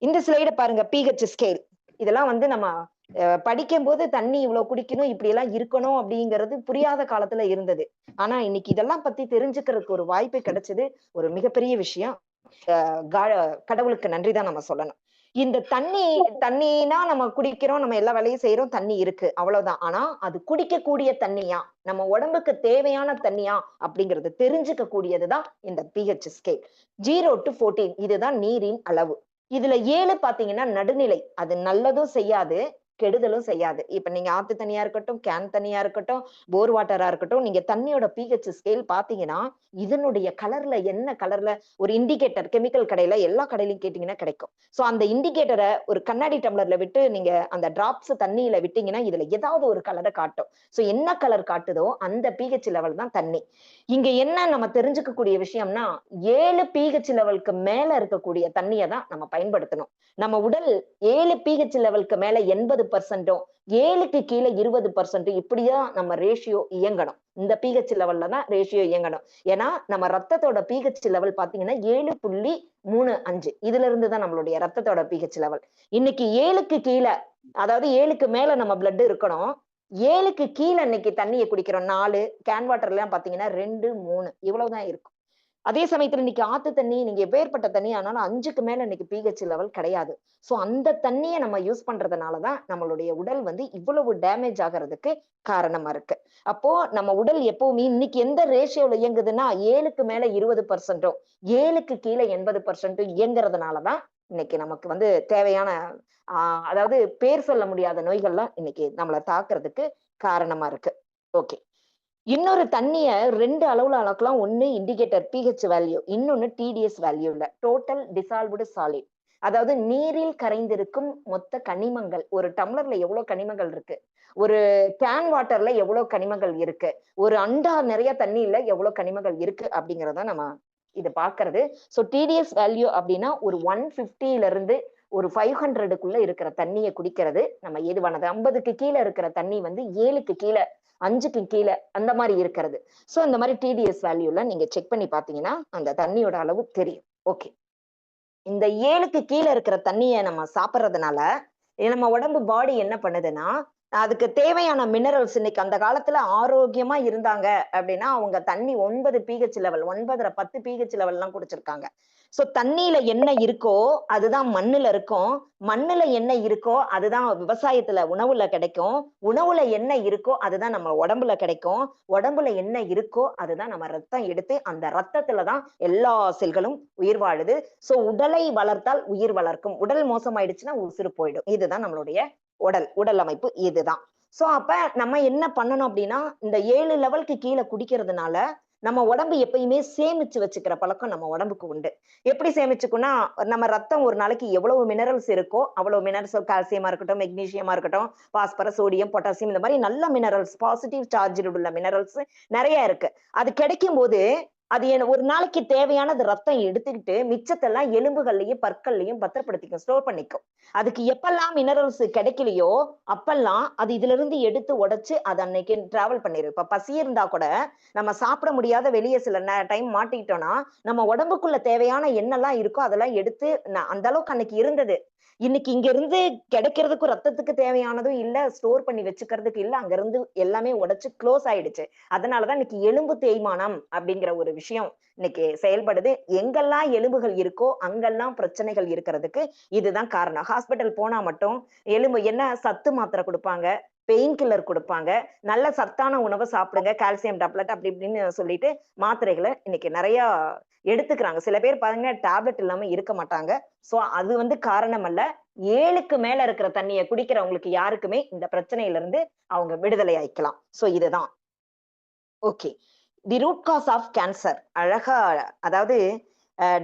இந்த ஸ்லைட பாருங்க, pH scale. இதெல்லாம் வந்து நம்ம படிக்கும்போது தண்ணி இவ்வளவு குடிக்கணும், இப்படி எல்லாம் இருக்கணும் அப்படிங்கிறது புரியாத காலத்துல இருந்தது. ஆனா இன்னைக்கு இதெல்லாம் பத்தி தெரிஞ்சுக்கிறதுக்கு ஒரு வாய்ப்பு கிடைச்சது ஒரு மிகப்பெரிய விஷயம். கடவுளுக்கு நன்றி தான் நம்ம சொல்லணும். இந்த தண்ணினா நம்ம குடிக்கிறோம், நம்ம எல்லா வேலையும் செய்யறோம், தண்ணி இருக்கு அவ்வளவுதான். ஆனா அது குடிக்கக்கூடிய தண்ணியா, நம்ம உடம்புக்கு தேவையான தண்ணியா அப்படிங்கறது தெரிஞ்சுக்க கூடியதுதான் இந்த pH ஸ்கேல். 0 to 14 இதுதான் நீரின் அளவு. இதுல 7 பாத்தீங்கன்னா நடுநிலை. அது நல்லதும் செய்யாது, கெடுதலும் செய்யாது. இப்ப நீங்க ஆத்து தண்ணியா இருக்கட்டும், கேன் தண்ணியா இருக்கட்டும், போர் வாட்டரா இருக்கட்டும், நீங்க தண்ணியோட pH ஸ்கேல் பாத்தீங்கன்னா, இதனுடைய கலர்ல என்ன கலர்ல ஒரு இண்டிகேட்டர் கெமிக்கல் கடையில எல்லா கடையிலயும் கேட்டீங்கன்னா கிடைக்கும். சோ அந்த இண்டிகேட்டரை ஒரு கண்ணாடி டம்ளர்ல விட்டு நீங்க அந்த டிராப்ஸ் தண்ணியில விட்டீங்கன்னா, இதுல ஏதாவது ஒரு கலரை காட்டும். சோ என்ன கலர் காட்டுதோ அந்த pH லெவல் தான் தண்ணி. இங்க என்ன நம்ம தெரிஞ்சுக்கக்கூடிய விஷயம்னா, 7 pH லெவலுக்கு மேல இருக்கக்கூடிய தண்ணிய தான் நம்ம பயன்படுத்தணும். நம்ம உடல் 7 pH லெவலுக்கு மேல 80%ம் 7க்கு கீழ 20% இப்படிதான் நம்ம ரேஷியோ இயங்கணும். இந்த pH லெவல்ல தான் ரேஷியோ இயங்கணும். ஏன்னா, நம்ம ரத்தத்தோட pH லெவல் பாத்தீங்கன்னா 7.35 இதுல இருந்து தான் நம்மளுடைய ரத்தத்தோட pH லெவல். இன்னைக்கு 7க்கு கீழ அதாவது 7க்கு மேல நம்ம பிளட் இருக்கணும். 7க்கு கீழ இன்னைக்கு தண்ணிய குடிக்கிறோம். 4 கேன் வாட்டர்லாம் பாத்தீங்கன்னா 2, 3 இவ்வளவுதான் இருக்கும். அதே சமயத்துல இன்னைக்கு ஆத்து தண்ணி நீங்க எப்பேர்ப்பட்ட தண்ணி ஆனாலும் 5க்கு மேல இன்னைக்கு pH லெவல் கிடையாது. சோ அந்த தண்ணிய நம்ம யூஸ் பண்றதுனால தான் நம்மளுடைய உடல் வந்து இவ்வளவு டேமேஜ் ஆகுறதுக்கு காரணமா இருக்கு. அப்போ நம்ம உடல் எப்பவுமே இன்னைக்கு எந்த ரேஷியோல இயங்குதுன்னா 7க்கு மேல 20%ம் 7க்கு கீழ 80% இயங்குறதுனால தான் இன்னைக்கு நமக்கு வந்து தேவையான அதாவது பேர் சொல்ல முடியாத நோய்கள்லாம் இன்னைக்கு நம்மள தாக்குறதுக்கு காரணமா இருக்கு. ஓகே. இன்னொரு தண்ணிய 2 அளவுல அளக்கலாம். ஒண்ணு இண்டிகேட்டர் pH வேல்யூ. இன்னொன்னு TDS வேல்யூல. Total dissolved solid. அதாவது நீரில் கரைந்திருக்கும் மொத்த கனிமங்கள். ஒரு டம்ளர்ல எவ்வளவு கனிமங்கள் இருக்கு? ஒரு கேன் வாட்டர்ல எவ்வளவு கனிமங்கள் இருக்கு? ஒரு அண்டா நிறைய தண்ணியில எவ்வளவு கனிமங்கள் இருக்கு? அப்படிங்கிறத நம்ம இது பார்க்கிறது. சோ TDS வேல்யூ அப்படின்னா ஒரு 150ல இருந்து ஒரு 500க்குள்ள இருக்கிற தண்ணிய குடிக்கிறது நம்ம ஏதுவானது. 50க்கு கீழ இருக்கிற தண்ணி வந்து 7க்கு கீழ 5க்கு கீழ அந்த மாரி இருக்கிறது. சோ இந்த மாரி TDS வேல்யூல நீங்க செக் பண்ணி பார்த்தீங்கன்னா, அந்த தண்ணியோட அளவு தெரியும். ஓகே. இந்த 7க்கு கீழ இருக்கிற தண்ணிய நம்ம சாப்பிடுறதுனால, நம்ம உடம்பு பாடி என்ன பண்ணுதுன்னா, அதுக்கு தேவையான மினரல்ஸ் இன்னைக்கு அந்த காலத்துல ஆரோக்கியமா இருந்தாங்க அப்படின்னா, அவங்க தண்ணி 9 pH லெவல் 9 1/2 10 pH லெவல்லாம் குடிச்சிருக்காங்க. சோ தண்ணீல என்ன இருக்கோ, அதுதான் மண்ணுல இருக்கும். மண்ணுல என்ன இருக்கோ, அதுதான் விவசாயத்துல உணவுல கிடைக்கும். உணவுல என்ன இருக்கோ, அதுதான் நம்ம உடம்புல கிடைக்கும். உடம்புல என்ன இருக்கோ, அதுதான் நம்ம ரத்தம் எடுத்து அந்த ரத்தத்துல தான் எல்லா செல்களும் உயிர் வாழுது. சோ உடலை வளர்த்தால் உயிர் வளர்க்கும். உடல் மோசமாயிடுச்சுன்னா உசுரு போயிடும். இதுதான் நம்மளுடைய உடல் அமைப்பு இதுதான். சோ அப்ப நம்ம என்ன பண்ணணும் அப்படின்னா, இந்த 7 லெவலுக்கு கீழ குடிக்கிறதுனால, நம்ம உடம்பு எப்பயுமே சேமிச்சு வச்சுக்கிற பழக்கம் நம்ம உடம்புக்கு உண்டு. எப்படி சேமிச்சுக்கும்னா, நம்ம ரத்தம் ஒரு நாளைக்கு எவ்வளவு மினரல்ஸ் இருக்கோ, அவ்வளவு மினரல்ஸ் கால்சியமா இருக்கட்டும், மெக்னீசியமா இருக்கட்டும், பாஸ்பரஸ், சோடியம், பொட்டாசியம் இந்த மாரி நல்ல மினரல்ஸ், பாசிட்டிவ் சார்ஜ்டு உள்ள மினரல்ஸ் நெறைய இருக்கு. அது கிடைக்கும்போது, அது ஒரு நாளைக்கு தேவையானது ரத்தம் எடுத்துக்கிட்டு, மிச்சத்தெல்லாம் எலும்புகள்லயும், பற்கள்லயும் பத்திரப்படுத்திக்கும். ஸ்டோர் பண்ணிக்கும். அதுக்கு எப்பல்லாம் மினரல்ஸ் கிடைக்கலையோ, அப்பல்லாம் அது இதிலிருந்து எடுத்து உடைச்சு, அது அன்னைக்கு டிராவல் பண்ணிரும். இப்ப பசி இருந்தா கூட, நம்ம சாப்பிட முடியாத வெளிய சில டைம் மாட்டிக்கிட்டோம்னா, நம்ம உடம்புக்குள்ள தேவையான என்னெல்லாம் இருக்கோ, அதெல்லாம் எடுத்து அந்த அளவுக்கு அன்னைக்கு இருந்தது. இன்னைக்கு இங்க இருந்து கிடைக்கிறதுக்கும் ரத்தத்துக்கு தேவையானதும் இல்ல, ஸ்டோர் பண்ணி வச்சுக்கிறதுக்கு இல்ல. அங்க இருந்து எல்லாமே உடைச்சு குளோஸ் ஆயிடுச்சு. அதனாலதான் இன்னைக்கு எலும்பு தேய்மானம் அப்படிங்கிற ஒரு விஷயம் இன்னைக்கு செயல்படுது. எங்கெல்லாம் எலும்புகள் இருக்கோ, அங்கெல்லாம் பிரச்சனைகள் இருக்கிறதுக்கு இதுதான் காரணம். ஹாஸ்பிட்டல் போனா மட்டும் எலும்பு என்ன சத்து மாத்திரை குடுப்பாங்க. பெயின் கில்லர் குடுப்பாங்க. நல்ல சத்தான உணவ சாப்பிடுங்க. கால்சியம் டேப்லெட் அப்படி இப்படின்னு சொல்லிட்டு மாத்திரைகள இன்னைக்கு நெறைய எடுத்துக்கிறாங்க. சில பேர் பாருங்க டேப்லெட் இல்லாம இருக்க மாட்டாங்க. சோ அது வந்து காரணம் அல்ல. 7க்கு மேல இருக்கிற தண்ணீய குடிக்கிறவங்களுக்கு யாருக்குமே இந்த பிரச்சனையில இருந்து அவங்க விடுதலை ஆயிக்கலாம். சோ இதுதான். Okay. The root cause of cancer. அழகா அதாவது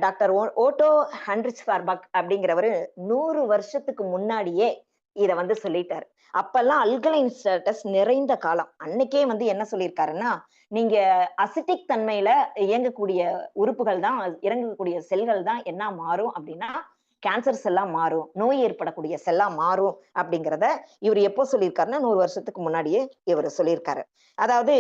டாக்டர் ஓட்டோ ஹென்ரிச் ஃபார்பக் அப்படிங்கிறவரு 100 வருஷத்துக்கு முன்னாடியே இத வந்து சொல்லிட்டாரு. அப்பல்லாம் அல்கலைன் ஸ்டேட்டஸ் நிறைந்த காலம். அன்னைக்கே வந்து என்ன சொல்லியிருக்காருன்னா, நீங்க அசிட்டிக் தன்மையில இயங்கக்கூடிய உறுப்புகள் தான் இறங்கக்கூடிய செல்கள் தான் என்ன மாறும் அப்படின்னா, கேன்சர் செல்லா மாறும். நோய் ஏற்படக்கூடிய செல்லா மாறும் அப்படிங்கிறத இவரு எப்போ சொல்லியிருக்காருன்னா, 100 வருஷத்துக்கு முன்னாடியே இவரு சொல்லியிருக்காரு. அதாவது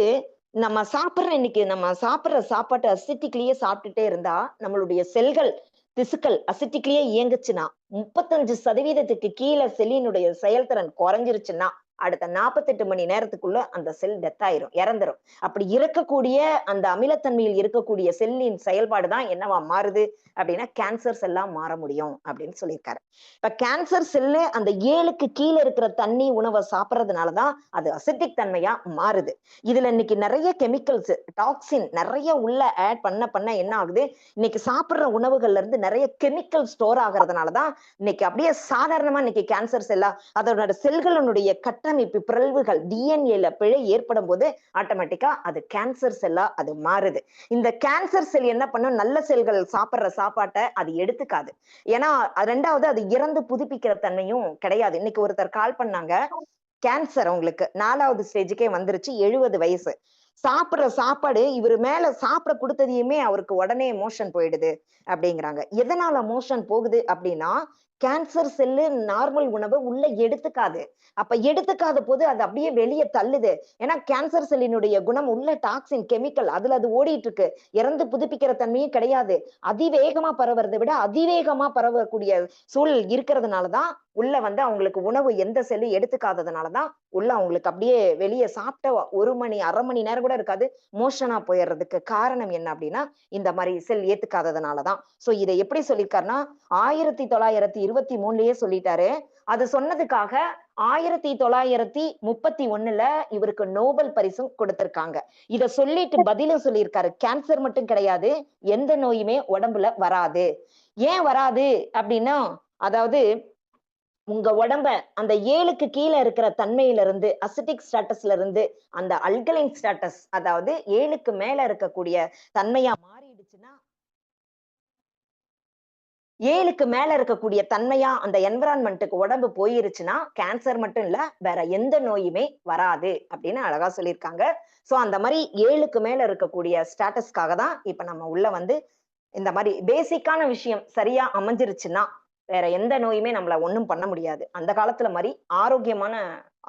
நம்ம சாப்பிடுற சாப்பாட்ட அசிட்டிக்லயே சாப்பிட்டுட்டே இருந்தா, நம்மளுடைய செல்கள் திசுக்கள் அசிட்டிக்லயே இயங்குச்சுன்னா 35% கீழே செல்லினுடைய செயல்திறன் குறைஞ்சிருச்சுன்னா அடுத்த 48 மணி நேரத்துக்குள்ள அந்த செல் டெத் ஆயிரும், இறந்துரும். அப்படி இருக்கக்கூடிய அந்த அமிலத்தன்மையில் இருக்கக்கூடிய செல்லின் செயல்பாடு தான் என்னவா மாறுது அப்படின்னா கேன்சர் செல்லா மாற முடியும் அப்படின்னு சொல்லியிருக்காரு. இப்ப கேன்சர் செல்லு அந்த 7க்கு கீழே இருக்கிற தண்ணி உணவை சாப்பிடறதுனாலதான் அது அசிட்டிக் தன்மையா மாறுது. இதுல இன்னைக்கு நிறைய கெமிக்கல்ஸ், டாக்ஸின் நிறைய உள்ள ஆட் பண்ண என்ன ஆகுது, இன்னைக்கு சாப்பிடுற உணவுகள்ல இருந்து நிறைய கெமிக்கல் ஸ்டோர் ஆகுறதுனாலதான் இன்னைக்கு அப்படியே சாதாரணமா இன்னைக்கு கேன்சர் செல்லா அதோட செல்களுடைய கட்டமைப்பு பிறழ்வுகள் டிஎன்ஏல பிழை ஏற்படும் போது ஆட்டோமேட்டிக்கா அது கேன்சர் செல்லா அது மாறுது. இந்த கேன்சர் செல் என்ன பண்ணும், நல்ல செல்கள் சாப்பிடுற சாப்பாட்டை அது எடுத்துக்காது. ஏன்னா 2வது அது இறந்து புதுப்பிக்கிற தன்மையும் கிடையாது. இன்னைக்கு ஒருத்தர் கால் பண்ணாங்க, கேன்சர் உங்களுக்கு 4வது ஸ்டேஜுக்கே வந்துருச்சு, 70 வயசு. சாப்பிடுற சாப்பாடு இவரு மேல சாப்பிட கொடுத்ததையுமே அவருக்கு உடனே மோஷன் போயிடுது அப்படிங்கிறாங்க. எதனால மோஷன் போகுது அப்படின்னா கேன்சர் செல்லு நார்மல் உணவை உள்ள எடுத்துக்காது. அப்ப எடுத்துக்காத போது அது அப்படியே வெளியே தள்ளுது. ஏன்னா கேன்சர் செல்லினுடைய குணம் உள்ள டாக்ஸின் கெமிக்கல் அதுல அது ஓடிட்டு இருக்கு. இறந்து புதுப்பிக்கிற தன்மையும் கிடையாது. அதிவேகமா பரவறதை விட அதிவேகமா பரவக்கூடிய சூழல் இருக்கிறதுனாலதான் உள்ள வந்து அவங்களுக்கு உணவு எந்த செல்லு எடுத்துக்காததுனாலதான் உள்ள அவங்களுக்கு அப்படியே வெளியே சாப்பிட்ட 1 மணி 1/2 மணி நேரம் கூட இருக்காது, மோஷனா போயிடுறதுக்கு காரணம் என்ன அப்படின்னா இந்த மாதிரி செல் ஏத்துக்காததுனாலதான். சோ இதை எப்படி சொல்லியிருக்காருன்னா 1923லயே சொல்லிட்டாரு. அது சொன்னதுக்காக 1931ல இவருக்கு நோபல் பரிசும் கொடுத்திருக்காங்க. இத சொல்லிட்டு பதிலும் சொல்லியிருக்காரு, கேன்சர் மட்டும் கிடையாது, எந்த நோயுமே உடம்புல வராது. ஏன் வராது அப்படின்னா, அதாவது உங்க உடம்ப அந்த 7க்கு கீழே இருக்கிற தன்மையில இருந்து அசிட்டிக் ஸ்டேட்டஸ்ல இருந்து அந்த அல்கலைன் ஸ்டேட்டஸ், அதாவது 7க்கு மேல இருக்கக்கூடிய தன்மையா மாறிடுச்சுன்னா 7க்கு மேல இருக்கக்கூடிய தன்மையா அந்த என்விரான்மெண்ட்டுக்கு உடம்பு போயிருச்சுன்னா கேன்சர் மட்டும் இல்ல வேற எந்த நோயுமே வராது அப்படின்னு அழகா சொல்லியிருக்காங்க. சோ அந்த மாதிரி 7க்கு மேல இருக்கக்கூடிய ஸ்டேட்டஸ்க்காக தான் இப்ப நம்ம உள்ள வந்து இந்த மாதிரி பேசிக்கான விஷயம் சரியா அமைஞ்சிருச்சுன்னா வேற எந்த நோயுமே நம்மள ஒண்ணும் பண்ண முடியாது. அந்த காலத்துல மாதிரி ஆரோக்கியமான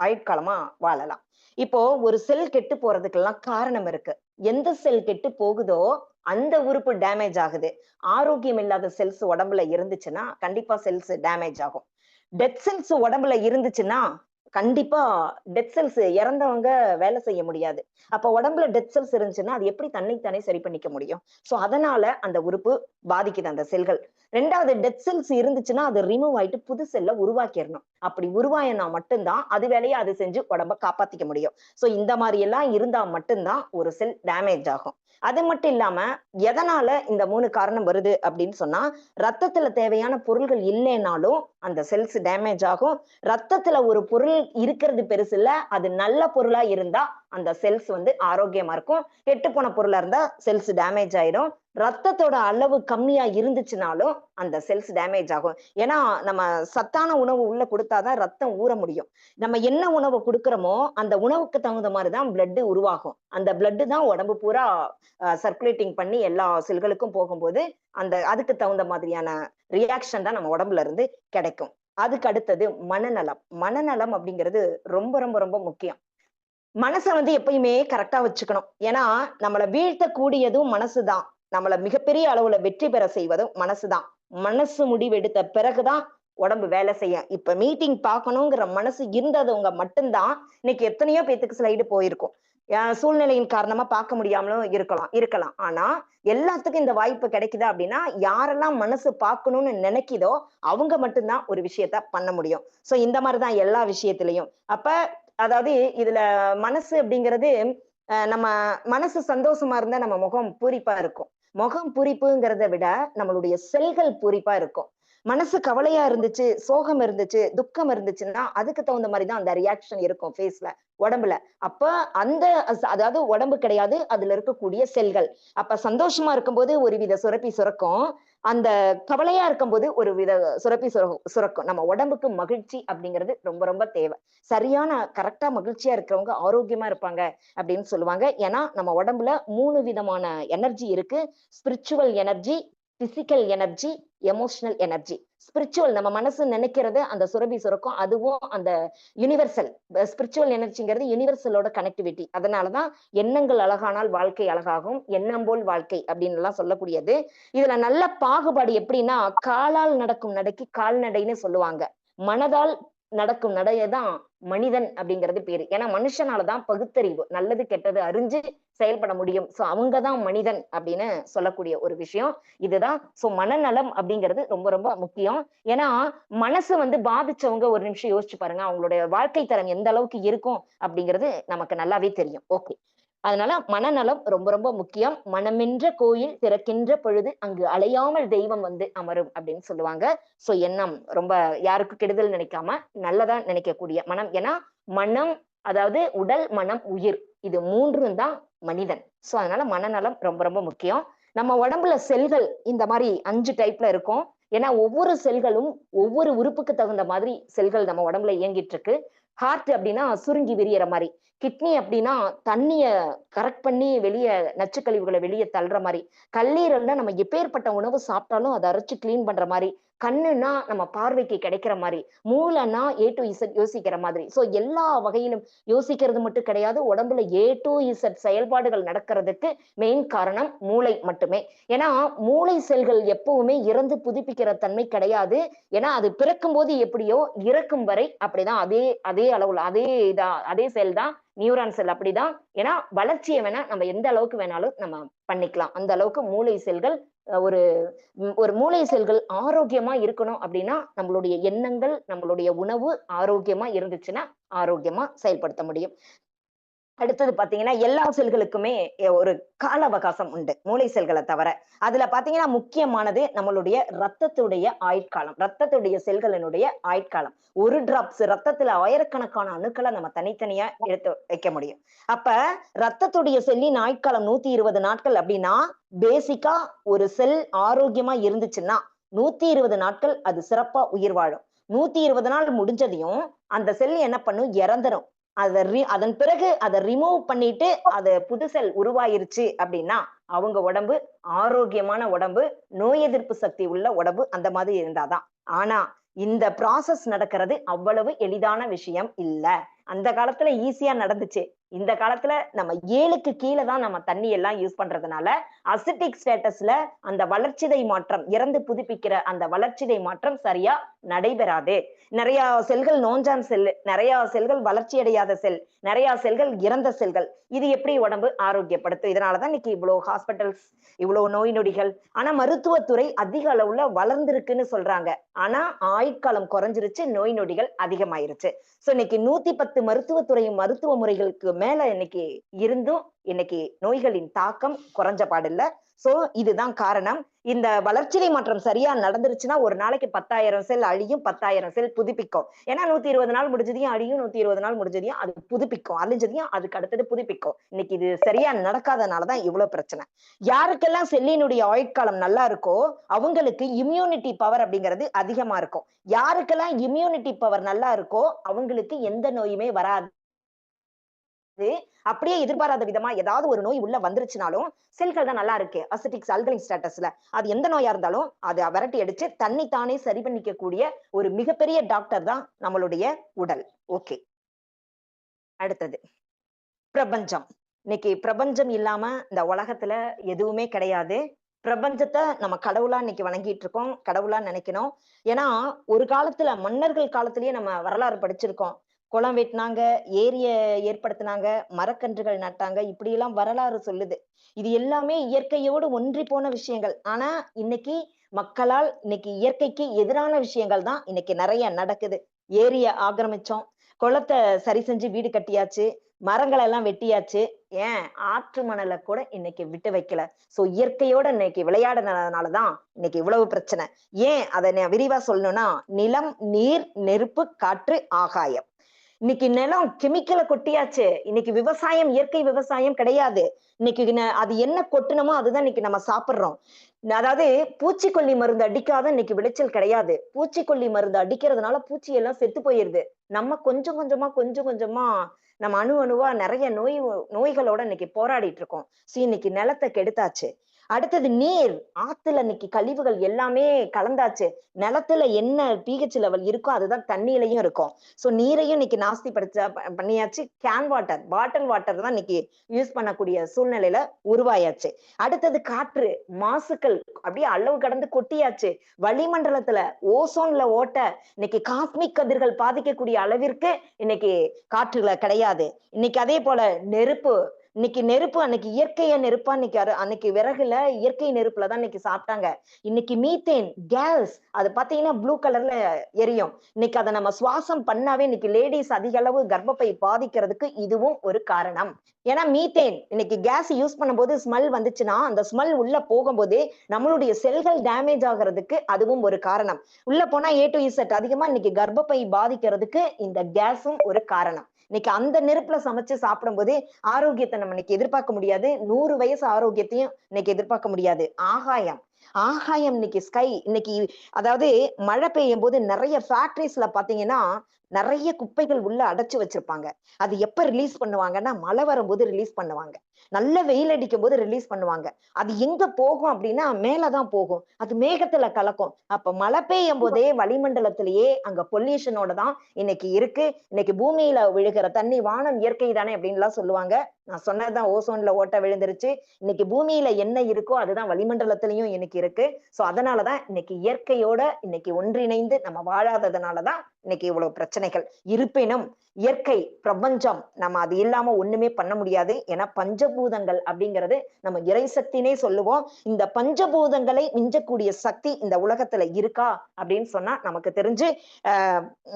ஆயுட்காலமா வாழலாம். இப்போ ஒரு செல் கெட்டு போறதுக்கெல்லாம் காரணம் இருக்கு. எந்த செல் கெட்டு போகுதோ அந்த உறுப்பு டேமேஜ் ஆகுது. ஆரோக்கியம் இல்லாத செல்ஸ் உடம்புல இருந்துச்சுன்னா கண்டிப்பா செல்ஸ் டேமேஜ் ஆகும். டெத் செல்ஸ் உடம்புல இருந்துச்சுன்னா கண்டிப்பா டெத் செல்ஸ் இறந்தவங்க வேலை செய்ய முடியாது. அப்ப உடம்புல டெத் செல்ஸ் இருந்துச்சுன்னா அது எப்படி தன்னைத்தானே சரி பண்ணிக்க முடியும்? சோ அதனால அந்த உறுப்பு பாதிக்குது அந்த செல்கள். 2வது டெத் செல்ஸ் இருந்துச்சுன்னா அது ரிமூவ் ஆயிட்டு புது செல்ல உருவாக்கிடணும். அப்படி உருவாயினா மட்டும்தான் அது வேலையை அது செஞ்சு உடம்ப காப்பாத்திக்க முடியும். சோ இந்த மாதிரி எல்லாம் இருந்தா மட்டும்தான் ஒரு செல் டேமேஜ் ஆகும். அது மட்டும் இல்லாம எதனால இந்த 3 காரணம் வருது அப்படின்னு சொன்னா ரத்தத்துல தேவையான பொருள்கள் இல்லைனாலும் அந்த செல்ஸ் டேமேஜ் ஆகும். ரத்தத்துல ஒரு பொருள் இருக்கிறது பெருசு இல்ல, அது நல்ல பொருளா இருந்தா அந்த செல்ஸ் வந்து ஆரோக்கியமா இருக்கும். கெட்டு போன பொருளா இருந்தா செல்ஸ் டேமேஜ் ஆயிடும். ரத்தத்தோட அளவு கம்மியா இருந்துச்சுனாலும் அந்த செல்ஸ் டேமேஜ் ஆகும். ஏன்னா நம்ம சத்தான உணவு உள்ள கொடுத்தாதான் ரத்தம் ஊற முடியும். நம்ம என்ன உணவு கொடுக்கிறோமோ அந்த உணவுக்கு தகுந்த மாதிரிதான் பிளட் உருவாகும். அந்த பிளட் தான் உடம்பு பூரா சர்க்குலேட்டிங் பண்ணி எல்லா செல்களுக்கும் போகும்போது அந்த அதுக்கு தகுந்த மாதிரியான ரியாக்ஷன் தான் நம்ம உடம்புல இருந்து கிடைக்கும். அதுக்கு அடுத்தது மனநலம். மனநலம் அப்படிங்கிறது ரொம்ப ரொம்ப ரொம்ப முக்கியம். மனச வந்து எப்பயுமே கரெக்டா வச்சுக்கணும். ஏன்னா நம்மள வீழ்த்தக்கூடியதும் மனசுதான். நம்மள மிகப்பெரிய அளவுல வெற்றி பெற செய்வதும் மனசுதான். மனசு முடிவெடுத்த பிறகுதான் உடம்பு வேலை செய்யும். இப்ப மீட்டிங் பார்க்கணுங்கிற மனசு இருந்தவங்க மட்டும்தான் இன்னைக்கு எத்தனையோ பேத்துக்கு ஸ்லைடு போயிருக்கும். சூழ்நிலையின் காரணமா பார்க்க முடியாமலும் இருக்கலாம். ஆனா எல்லாத்துக்கும் இந்த வாய்ப்பு கிடைக்குதா அப்படின்னா யாரெல்லாம் மனசு பார்க்கணும்னு நினைக்குதோ அவங்க மட்டும்தான் ஒரு விஷயத்த பண்ண முடியும். சோ இந்த மாதிரிதான் எல்லா விஷயத்திலையும். அப்ப அதாவது இதுல மனசு அப்படிங்கிறது நம்ம மனசு சந்தோஷமா இருந்தா நம்ம முகம் பூரிப்பா இருக்கும். முகம் பூரிப்புங்கிறத விட நம்மளுடைய செல்கள் பூரிப்பா இருக்கும். மனசு கவலையா இருந்துச்சு, சோகம் இருந்துச்சு, துக்கம் இருந்துச்சுன்னா அதுக்கு தகுந்த மாதிரிதான் அந்த ரியாக்ஷன் இருக்கும் ஃபேஸ்ல, உடம்புல. அப்ப அந்த அதாவது உடம்பு கிடையாது, அதுல இருக்கக்கூடிய செல்கள். அப்ப சந்தோஷமா இருக்கும்போது ஒரு வித சுரப்பி சுரக்கும். அந்த கவலையா இருக்கும்போது ஒரு வித சுரப்பி சுரக்கும். நம்ம உடம்புக்கு மகிழ்ச்சி அப்படிங்கிறது ரொம்ப ரொம்ப தேவை. சரியான கரெக்டா மகிழ்ச்சியா இருக்கிறவங்க ஆரோக்கியமா இருப்பாங்க அப்படின்னு சொல்லுவாங்க. ஏன்னா நம்ம உடம்புல 3 விதமான எனர்ஜி இருக்கு. Spiritual energy, physical energy, emotional energy. Spiritual நம்ம மனசு நினைக்கிறது அந்த சுரபி சுரக்கும். அதுவும் அந்த யுனிவர்சல் ஸ்பிரிச்சுவல் எனர்ஜிங்கிறது யுனிவர்சலோட கனெக்டிவிட்டி. அதனாலதான் எண்ணங்கள் அழகானால் வாழ்க்கை அழகாகும், எண்ணம் போல் வாழ்க்கை அப்படின்னு எல்லாம் சொல்லக்கூடியது. இதுல நல்ல பாகுபாடு எப்படின்னா, காலால் நடக்கும் நடைக்கு கால்நடைன்னு சொல்லுவாங்க. மனதால் நடக்கும் நடையதான் மனிதன் அப்படிங்கிறது பேரு. ஏன்னா மனுஷனாலதான் பகுத்தறிவு, நல்லது கெட்டது அறிஞ்சு செயல்பட முடியும். சோ அவங்கதான் மனிதன் அப்படின்னு சொல்லக்கூடிய ஒரு விஷயம் இதுதான். சோ மனநலம் அப்படிங்கிறது ரொம்ப ரொம்ப முக்கியம். ஏன்னா மனசு வந்து பாதிச்சவங்க ஒரு நிமிஷம் யோசிச்சு பாருங்க, அவங்களுடைய வாழ்க்கை தரம் எந்த அளவுக்கு இருக்கும் அப்படிங்கிறது நமக்கு நல்லாவே தெரியும். ஓகே, அதனால மனநலம் ரொம்ப ரொம்ப முக்கியம். மனமென்ற கோயில் திறக்கின்ற பொழுது அங்கு அலையாமல் தெய்வம் வந்து அமரும் அப்படின்னு சொல்லுவாங்க. சோ எண்ணம் ரொம்ப யாருக்கும் கெடுதல் நினைக்காம நல்லதா நினைக்கக்கூடிய மனம். ஏன்னா மனம், அதாவது உடல், மனம், உயிர், இது மூன்றும் தான் மனிதன். சோ அதனால மனநலம் ரொம்ப ரொம்ப முக்கியம். நம்ம உடம்புல செல்கள் இந்த மாதிரி 5 டைப்ல இருக்கும். ஏன்னா ஒவ்வொரு செல்களும் ஒவ்வொரு உறுப்புக்கு தகுந்த மாதிரி செல்கள் நம்ம உடம்புல இயங்கிட்டு இருக்கு. ஹார்ட் அப்படின்னா சுருங்கி விரியற மாதிரி, கிட்னி அப்படின்னா தண்ணிய கரெக்ட் பண்ணி வெளிய நச்சுக்கழிவுகளை வெளியே தள்ளுற மாதிரி, கல்லீரல்னா நம்ம எப்பேற்பட்ட உணவு சாப்பிட்டாலும் அதை அரைச்சு கிளீன் பண்ற மாதிரி, கண்ணுன்னா நம்ம பார்வைக்கு கிடைக்கிற மாதிரி, மூளைன்னா A to Z யோசிக்கிற மாதிரி. சோ எல்லா வகையிலும் யோசிக்கிறது மட்டும் கிடையாது, உடம்புல A to Z செயல்பாடுகள் நடக்கிறதுக்கு மெயின் காரணம் மூளை மட்டுமே. ஏன்னா மூளை செல்கள் எப்பவுமே இறந்து புதுப்பிக்கிற தன்மை கிடையாது. ஏன்னா அது பிறக்கும் போது எப்படியோ இறக்கும் வரை அப்படிதான். அதே அதே அளவுல அதே செல் தான் நியூரான் செல். அப்படிதான். ஏன்னா வளர்ச்சியை வேணா நம்ம எந்த அளவுக்கு வேணாலும் நம்ம பண்ணிக்கலாம். அந்த அளவுக்கு மூளை செல்கள் ஒரு ஒரு மூளை செல்கள் ஆரோக்கியமா இருக்கணும் அப்படின்னா நம்மளுடைய எண்ணங்கள், நம்மளுடைய உணவு ஆரோக்கியமா இருந்துச்சுன்னா ஆரோக்கியமா செயல்படுத்த முடியும். அடுத்தது பாத்தீங்கன்னா எல்லா செல்களுக்குமே ஒரு கால அவகாசம் உண்டு, மூளை செல்களை தவிர. அதுல பாத்தீங்கன்னா முக்கியமானது நம்மளுடைய ரத்தத்துடைய ஆயுட்காலம், ரத்தத்துடைய செல்களினுடைய ஆயுட்காலம். ஒரு டிராப்ஸ் ரத்தத்துல ஆயிரக்கணக்கான அணுக்களை நம்ம தனித்தனியா எடுத்து வைக்க முடியும். அப்ப ரத்தத்துடைய செல்லின் ஆயுட்காலம் 120 நாட்கள் அப்படின்னா, பேசிக்கா ஒரு செல் ஆரோக்கியமா இருந்துச்சுன்னா 120 நாட்கள் அது சிறப்பா உயிர் வாழும். 120 நாள் முடிஞ்சதையும் அந்த செல் என்ன பண்ணும், இறந்துரும். அதன் பிறகு அதை ரிமூவ் பண்ணிட்டு அது புது செல் உருவாயிருச்சு அப்படின்னா அவங்க உடம்பு ஆரோக்கியமான உடம்பு, நோய் எதிர்ப்பு சக்தி உள்ள உடம்பு, அந்த மாதிரி இருந்தாதான். ஆனா இந்த ப்ராசஸ் நடக்கிறது அவ்வளவு எளிதான விஷயம் இல்ல. அந்த காலத்துல ஈஸியா நடந்துச்சு. இந்த காலத்துல நம்ம 7க்கு கீழே தான் நம்ம தண்ணி எல்லாம் யூஸ் பண்றதுனால அசிட்டிக் ஸ்டேட்டஸ்ல அந்த வளர்ச்சிதை மாற்றம், இறந்து புதுப்பிக்கிற அந்த வளர்ச்சிதை மாற்றம் சரியா நடைபெறாது. நிறைய செல்கள் நோஞ்சான் செல், நிறைய செல்கள் வளர்ச்சி அடையாத செல், நிறைய செல்கள் இறந்த செல்கள். இது எப்படி உடம்பு ஆரோக்கியப்படுத்தும்? இதனாலதான் இன்னைக்கு இவ்வளவு ஹாஸ்பிட்டல்ஸ், இவ்வளவு நோய் நொடிகள். ஆனா மருத்துவத்துறை அதிக அளவுல வளர்ந்திருக்குன்னு சொல்றாங்க. ஆனா ஆயுட்காலம் குறைஞ்சிருச்சு, நோய் நொடிகள் அதிகமாயிருச்சு. சோ இன்னைக்கு 110 மருத்துவத்துறையும் மருத்துவ முறைகளுக்கு மேல இன்னைக்கு இருந்தும் இன்னைக்கு நோய்களின் தாக்கம் குறைஞ்ச பாடில்ல. சோ இதுதான் காரணம். இந்த வளர்ச்சிதை மாற்றம் சரியா நடந்துருச்சுன்னா ஒரு நாளைக்கு 10,000 செல் அழியும், 10,000 செல் புதுப்பிக்கும். ஏன்னா 120 நாள் முடிஞ்சதையும் அழியும், 120 நாள் முடிஞ்சதையும் அது புதுப்பிக்கும், அழிஞ்சதையும் அதுக்கு அடுத்தது புதுப்பிக்கும். இன்னைக்கு இது சரியா நடக்காதனாலதான் இவ்வளவு பிரச்சனை. யாருக்கெல்லாம் செல்லினுடைய ஆயுட்காலம் நல்லா இருக்கோ அவங்களுக்கு இம்யூனிட்டி பவர் அப்படிங்கிறது அதிகமா இருக்கும். யாருக்கெல்லாம் இம்யூனிட்டி பவர் நல்லா இருக்கோ அவங்களுக்கு எந்த நோயுமே வராது. அப்படியே எதிர்பாராத விதமா ஏதாவது ஒரு நோய் உள்ள வந்துருச்சுனாலும் செல்கள் தான் நல்லா இருக்கு, அசிட்டிக் அல்கலைன் ஸ்டேட்டஸ்ல அது எந்த நோயா இருந்தாலும் அதை விரட்டி அடிச்சு தன்னை தானே சரி பண்ணிக்க கூடிய ஒரு மிகப்பெரிய டாக்டர் தான் நம்மளுடைய உடல். ஓகே, அடுத்தது பிரபஞ்சம். இன்னைக்கு பிரபஞ்சம் இல்லாம இந்த உலகத்துல எதுவுமே கிடையாது. பிரபஞ்சத்தை நம்ம கடவுளா இன்னைக்கு வணங்கிட்டு இருக்கோம், கடவுளா நினைக்கணும். ஏன்னா ஒரு காலத்துல மன்னர்கள் காலத்திலேயே நம்ம வரலாறு படிச்சிருக்கோம். குளம் வெட்டினாங்க, ஏரிய ஏற்படுத்தினாங்க, மரக்கன்றுகள் நட்டாங்க, இப்படி எல்லாம் வரலாறு சொல்லுது. இது எல்லாமே இயற்கையோடு ஒன்றி போன விஷயங்கள். ஆனா இன்னைக்கு மக்களால் இன்னைக்கு இயற்கைக்கு எதிரான விஷயங்கள் தான் இன்னைக்கு நிறைய நடக்குது. ஏரிய ஆக்கிரமிச்சோம், குளத்தை சரி செஞ்சு வீடு கட்டியாச்சு, மரங்களை எல்லாம் வெட்டியாச்சு, ஏன் ஆற்று மணலை கூட இன்னைக்கு விட்டு வைக்கல. சோ இயற்கையோட இன்னைக்கு விளையாடுனதுனாலதான் இன்னைக்கு இவ்வளவு பிரச்சனை. ஏன் அதை நான் விரிவா சொல்லணும்னா, நிலம், நீர், நெருப்பு, காற்று, ஆகாயம். இன்னைக்கு நிலம் கெமிக்கலை கொட்டியாச்சு. இன்னைக்கு விவசாயம் இயற்கை விவசாயம் கிடையாது. இன்னைக்கு அது என்ன கொட்டணுமோ அதுதான் இன்னைக்கு நம்ம சாப்பிடுறோம். அதாவது பூச்சிக்கொல்லி மருந்து அடிக்காத இன்னைக்கு விளைச்சல் கிடையாது. பூச்சிக்கொல்லி மருந்து அடிக்கிறதுனால பூச்சி எல்லாம் செத்து போயிருது. நம்ம கொஞ்சம் கொஞ்சமா கொஞ்சம் கொஞ்சமா நம்ம அணு அணுவா நிறைய நோய்களோட இன்னைக்கு போராடிட்டு இருக்கோம். இன்னைக்கு நிலத்தை கெடுத்தாச்சு. அடுத்தது நீர். ஆத்துல இன்னைக்கு கழிவுகள் எல்லாமே கலந்தாச்சு. நிலத்துல என்ன pH லெவல் இருக்கோ அதுதான் தண்ணீலயும் இருக்கும். சோ நீரையும் இன்னைக்கு பண்ணியாச்சு. கேன் வாட்டர், பாட்டில் வாட்டர் தான் இன்னைக்கு யூஸ் பண்ணக்கூடிய சூழ்நிலையில உருவாயாச்சு. அடுத்தது காற்று, மாசுக்கள் அப்படியே அளவு கடந்து கொட்டியாச்சு. வளிமண்டலத்துல ஓசோன்ல ஓட்ட இன்னைக்கு காஸ்மிக் கதிர்கள் பாதிக்கக்கூடிய அளவிற்கு இன்னைக்கு காற்றுல கிடையாது. இன்னைக்கு அதே போல நெருப்பு, இன்னைக்கு நெருப்பு அன்னைக்கு இயற்கைய நெருப்பா அன்னைக்கு விறகுல இயற்கை நெருப்புல தான் இன்னைக்கு சாப்பிட்டாங்க. இன்னைக்கு மீத்தேன் கேஸ் அது பாத்தீங்கன்னா ப்ளூ கலர்ல எரியும். இன்னைக்கு அதை நம்ம சுவாசம் பண்ணாவே இன்னைக்கு லேடிஸ் அதிக அளவு கர்ப்பப்பை பாதிக்கிறதுக்கு இதுவும் ஒரு காரணம். ஏன்னா மீத்தேன் இன்னைக்கு கேஸ் யூஸ் பண்ணும்போது ஸ்மெல் வந்துச்சுன்னா அந்த ஸ்மெல் உள்ள போகும்போது நம்மளுடைய செல்கள் டேமேஜ் ஆகிறதுக்கு அதுவும் ஒரு காரணம். உள்ள போனா A to Z அதிகமா இன்னைக்கு கர்ப்பப்பை பாதிக்கிறதுக்கு இந்த கேஸும் ஒரு காரணம். இன்னைக்கு அந்த நெருப்புல சமைச்சு சாப்பிடும்போது ஆரோக்கியத்தை நம்ம இன்னைக்கு எதிர்பார்க்க முடியாது. 100 வயசு ஆரோக்கியத்தையும் இன்னைக்கு எதிர்பார்க்க முடியாது. ஆகாயம், ஆகாயம் இன்னைக்கு ஸ்கை இன்னைக்கு, அதாவது மழை பெய்யும் போது நிறைய ஃபேக்டரிஸ்ல பாத்தீங்கன்னா நிறைய குப்பைகள் உள்ள அடைச்சு வச்சிருப்பாங்க. அது எப்ப ரிலீஸ் பண்ணுவாங்கன்னா மழை வரும்போது ரிலீஸ் பண்ணுவாங்க. நல்ல வெயில் அடிக்கும் போது ரிலீஸ் பண்ணுவாங்க. அது எங்க போகும் அப்படின்னா மேலதான் போகும். அது மேகத்துல கலக்கும். அப்ப மழை பெய்யும் போதே வளிமண்டலத்திலேயே அங்க பொல்யூஷனோட தான் இன்னைக்கு இருக்கு. இன்னைக்கு பூமியில விழுகிற தண்ணி, வானம் இயற்கை தானே அப்படின்னு எல்லாம் சொல்லுவாங்க. நான் சொன்னதுதான், ஓசோன்ல ஓட்டை விழுந்துருச்சு. இன்னைக்கு பூமியில என்ன இருக்கோ அதுதான் வளிமண்டலத்திலயும் இன்னைக்கு இருக்கு. சோ அதனாலதான் இன்னைக்கு இயற்கையோட இன்னைக்கு ஒன்றிணைந்து நம்ம வாழாததுனாலதான் இன்னைக்கு இவ்வளவு பிரச்சனைகள். இருப்பினும் இயற்கை பிரபஞ்சம் நம்ம அது இல்லாம ஒண்ணுமே பண்ண முடியாது. ஏன்னா பஞ்சபூதங்கள் அப்படிங்கிறது நம்ம இறைசக்தினே சொல்லுவோம். இந்த பஞ்சபூதங்களை மிஞ்சக்கூடிய சக்தி இந்த உலகத்துல இருக்கா அப்படின்னு சொன்னா நமக்கு தெரிஞ்சு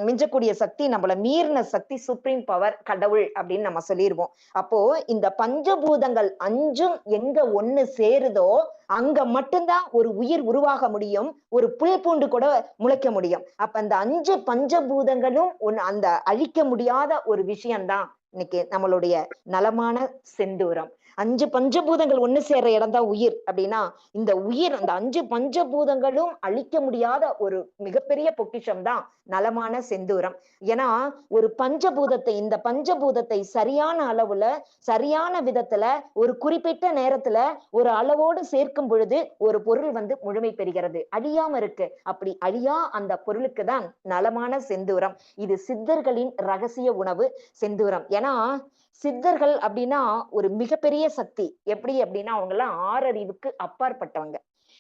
மிஞ்சக்கூடிய சக்தி, நம்மள மீறின சக்தி சுப்ரீம் பவர், கடவுள் அப்படின்னு நம்ம சொல்லிடுவோம். அப்போ இந்த பஞ்சபூதங்கள் 5ம் எங்க ஒண்ணு சேருதோ அங்க மட்டும்தான் ஒரு உயிர் உருவாக முடியும். ஒரு புல் பூண்டு கூட முளைக்க முடியும். அப்ப அந்த 5 பஞ்சபூதங்களும் அந்த அழிக்க முடியாத ஒரு விஷயம்தான் இன்னைக்கு நம்மளுடைய நலமான செந்தூரம். 5 பஞ்சபூதங்கள் ஒண்ணு சேர்ற இடம் தான் உயிர் அப்படின்னா, இந்த உயிர் அந்த 5 பஞ்சபூதங்களும் அழிக்க முடியாத ஒரு மிகப்பெரிய பொக்கிஷம் தான் நலமான செந்தூரம். ஏன்னா ஒரு பஞ்சபூதத்தை, இந்த பஞ்சபூதத்தை சரியான அளவுல, சரியான விதத்துல, ஒரு குறிப்பிட்ட நேரத்துல, ஒரு அளவோடு சேர்க்கும் பொழுது ஒரு பொருள் முழுமை பெறுகிறது, அழியாம இருக்கு. அப்படி அழியா அந்த பொருளுக்கு தான் நலமான செந்தூரம். இது சித்தர்களின் ரகசிய உணவு செந்தூரம். ஏன்னா சித்தர்கள் அப்படின்னா ஒரு மிகப்பெரிய சக்தி. எப்படி அப்படின்னா அவங்க எல்லாம் 6 அறிவுக்கு அப்பாற்பட்டவங்க.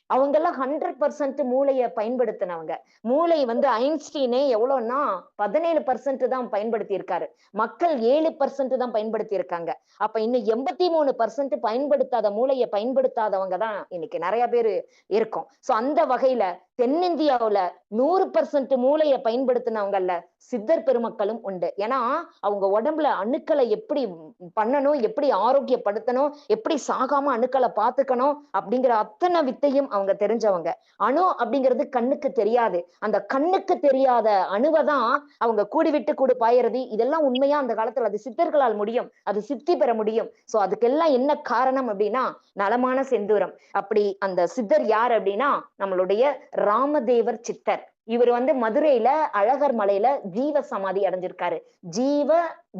அவங்க எல்லாம் 100% மூளைய பயன்படுத்தினவங்க. மூளை ஐன்ஸ்டீனே எவ்வளவுன்னா 17% தான் பயன்படுத்தி இருக்காரு. மக்கள் 7% தான் பயன்படுத்தி இருக்காங்க. அப்ப இன்னும் 83% பயன்படுத்தாத மூளையை பயன்படுத்தாதவங்க தான் இன்னைக்கு நிறைய பேரு இருக்கும். சோ அந்த வகையில தென்னிந்தியாவுல 100% மூளையை பயன்படுத்தினவங்கல்ல சித்தர் பெருமக்களும் உண்டு. ஏன்னா அவங்க உடம்புல அணுக்களை எப்படி பண்ணணும், எப்படி ஆரோக்கியப்படுத்தணும், எப்படி சாகாம அணுக்களை பாத்துக்கணும் அப்படிங்கிற அத்தனை வித்தையும் அவங்க தெரிஞ்சவங்க. அணு அப்படிங்கிறது கண்ணுக்கு தெரியாது. அந்த கண்ணுக்கு தெரியாத அணுவைதான் அவங்க கூடி விட்டு கூடு பாயறது. இதெல்லாம் உண்மையா அந்த காலத்துல அது சித்தர்களால் முடியும், அது சித்தி பெற முடியும். சோ அதுக்கெல்லாம் என்ன காரணம் அப்படின்னா நலமான செந்தூரம். அப்படி அந்த சித்தர் யார் அப்படின்னா நம்மளுடைய ராமதேவர் சித்தர். இவர் மதுரையில அழகர் மலையில ஜீவ சமாதி அடைஞ்சிருக்காரு.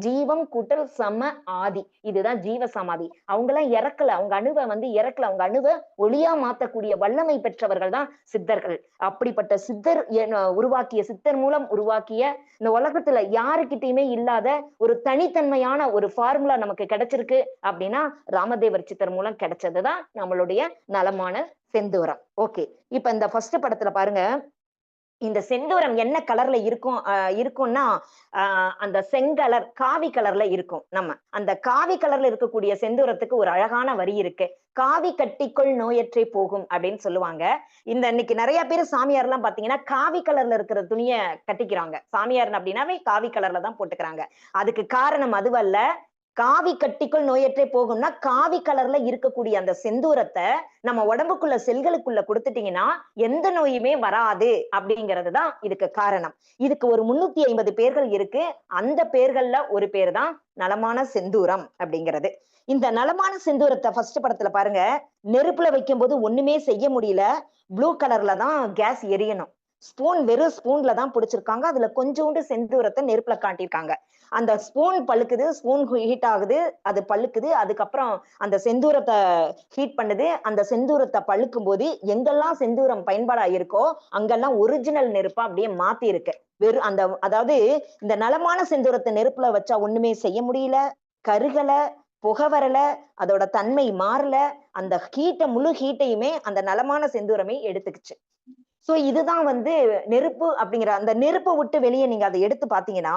ஜீவம் கூட்டல் சம ஆதி, இதுதான் ஜீவ சமாதி. அவங்க எல்லாம் இறக்கல, அவங்க அணுவை இறக்கல, அவங்க அணுவை ஒளியா மாத்தக்கூடிய வல்லமை பெற்றவர்கள் தான் சித்தர்கள். அப்படிப்பட்ட சித்தர் உருவாக்கிய, சித்தர் மூலம் உருவாக்கிய இந்த உலகத்துல யாருக்கிட்டையுமே இல்லாத ஒரு தனித்தன்மையான ஒரு ஃபார்முலா நமக்கு கிடைச்சிருக்கு அப்படின்னா ராமதேவர் சித்தர் மூலம் கிடைச்சதுதான் நம்மளுடைய நலமான செந்தூரம். ஓகே, இப்ப இந்த ஃபர்ஸ்ட் படத்துல பாருங்க, இந்த செந்தூரம் என்ன கலர்ல இருக்கும்னா அந்த செங்கலர் காவி கலர்ல இருக்கும். நம்ம அந்த காவி கலர்ல இருக்கக்கூடிய செந்தூரத்துக்கு ஒரு அழகான வரி இருக்கு. காவி கட்டிக்குள் நோயற்றே போகும் அப்படின்னு சொல்லுவாங்க. இந்த இன்னைக்கு நிறைய பேர் சாமியார் எல்லாம் பாத்தீங்கன்னா காவி கலர்ல இருக்கிற துணிய கட்டிக்கிறாங்க. சாமியார் அப்படின்னாவே காவி கலர்ல தான் போட்டுக்கிறாங்க. அதுக்கு காரணம் அதுவல்ல. காவி கட்டிக்குள் நோயற்றே போகும்னா காவி கலர்ல இருக்கக்கூடிய அந்த செந்தூரத்தை நம்ம உடம்புக்குள்ள செல்களுக்குள்ள கொடுத்துட்டீங்கன்னா எந்த நோயுமே வராது அப்படிங்கிறதுதான் இதுக்கு காரணம். இதுக்கு ஒரு 350 பேர்கள் இருக்கு. அந்த பேர்கள்ல ஒரு பேர் தான் நலமான செந்தூரம் அப்படிங்கிறது. இந்த நலமான செந்தூரத்தை ஃபர்ஸ்ட் படத்துல பாருங்க, நெருப்புல வைக்கும் போது ஒண்ணுமே செய்ய முடியல. ப்ளூ கலர்ல தான் கேஸ் எரியணும். ஸ்பூன் வெறும் ஸ்பூன்ல தான் பிடிச்சிருக்காங்க. அதுல கொஞ்சோண்டு செந்தூரத்தை நெருப்புல காட்டியிருக்காங்க. அந்த ஸ்பூன் பழுக்குது, ஸ்பூன் ஹீட் ஆகுது, அது பழுக்குது. அதுக்கப்புறம் அந்த செந்தூரத்தை ஹீட் பண்ணுது. அந்த செந்தூரத்தை பழுக்கும் போது எங்கெல்லாம் செந்தூரம் பயன்பாடா இருக்கோ அங்கெல்லாம் ஒரிஜினல் நெருப்பா அப்படியே மாத்தி இருக்கு. வெறும் அந்த அதாவது இந்த நலமான செந்தூரத்தை நெருப்புல வச்சா ஒண்ணுமே செய்ய முடியல, கருகல, புகை வரல, அதோட தன்மை மாறல. அந்த முழு ஹீட்டையுமே அந்த நலமான செந்தூரமே எடுத்துக்கிச்சு. சோ இதுதான் வந்து நெருப்பு அப்படிங்கிற அந்த நெருப்பை விட்டு வெளியே நீங்க அதை எடுத்து பாத்தீங்கன்னா,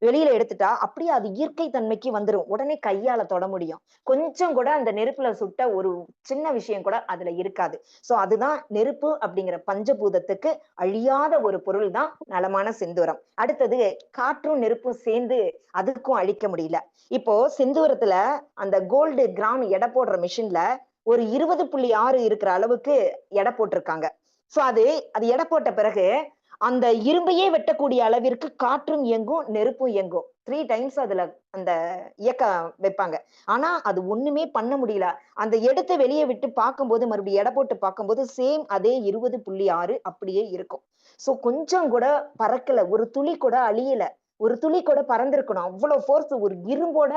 வெளியில எடுத்துட்டா அப்படியே அது இயற்கை தன்மைக்கு வந்துரும். உடனே கையால தொட முடியும். கொஞ்சம் கூட அந்த நெருப்புல சுட்ட ஒரு சின்ன விஷயம் கூட அதுல இருக்காது. சோ அதுதான் நெருப்பு அப்படிங்கிற பஞ்சபூதத்துக்கு அழியாத ஒரு பொருள் தான் நலமான செந்தூரம். அடுத்தது காற்றும் நெருப்பும் சேர்ந்து அதுக்கும் அழிக்க முடியல. இப்போ செந்தூரத்துல அந்த கோல்டு கிராம் எடை போடுற மிஷின்ல ஒரு 20.6 இருக்கிற அளவுக்கு எடை போட்டிருக்காங்க. சோ அது அது எடை போட்ட பிறகு அந்த இரும்பையே வெட்டக்கூடிய அளவிற்கு காற்றும் இயங்கும், நெருப்பும் இயங்கும். 3 டைம்ஸ் அதுல அந்த இயக்க வைப்பாங்க. ஆனா அது ஒண்ணுமே பண்ண முடியல. அந்த எடுத்து வெளிய விட்டு பார்க்கும்போது, மறுபடியும் எடை போட்டு பார்க்கும்போது சேம் அதே 20.6 அப்படியே இருக்கும். சோ கொஞ்சம் கூட பறக்கல. ஒரு துளி கூட அழியல. ஒரு துளி கூட பறந்திருக்கணும். அவ்வளவு ஃபோர்ஸ் ஒரு இரும்போட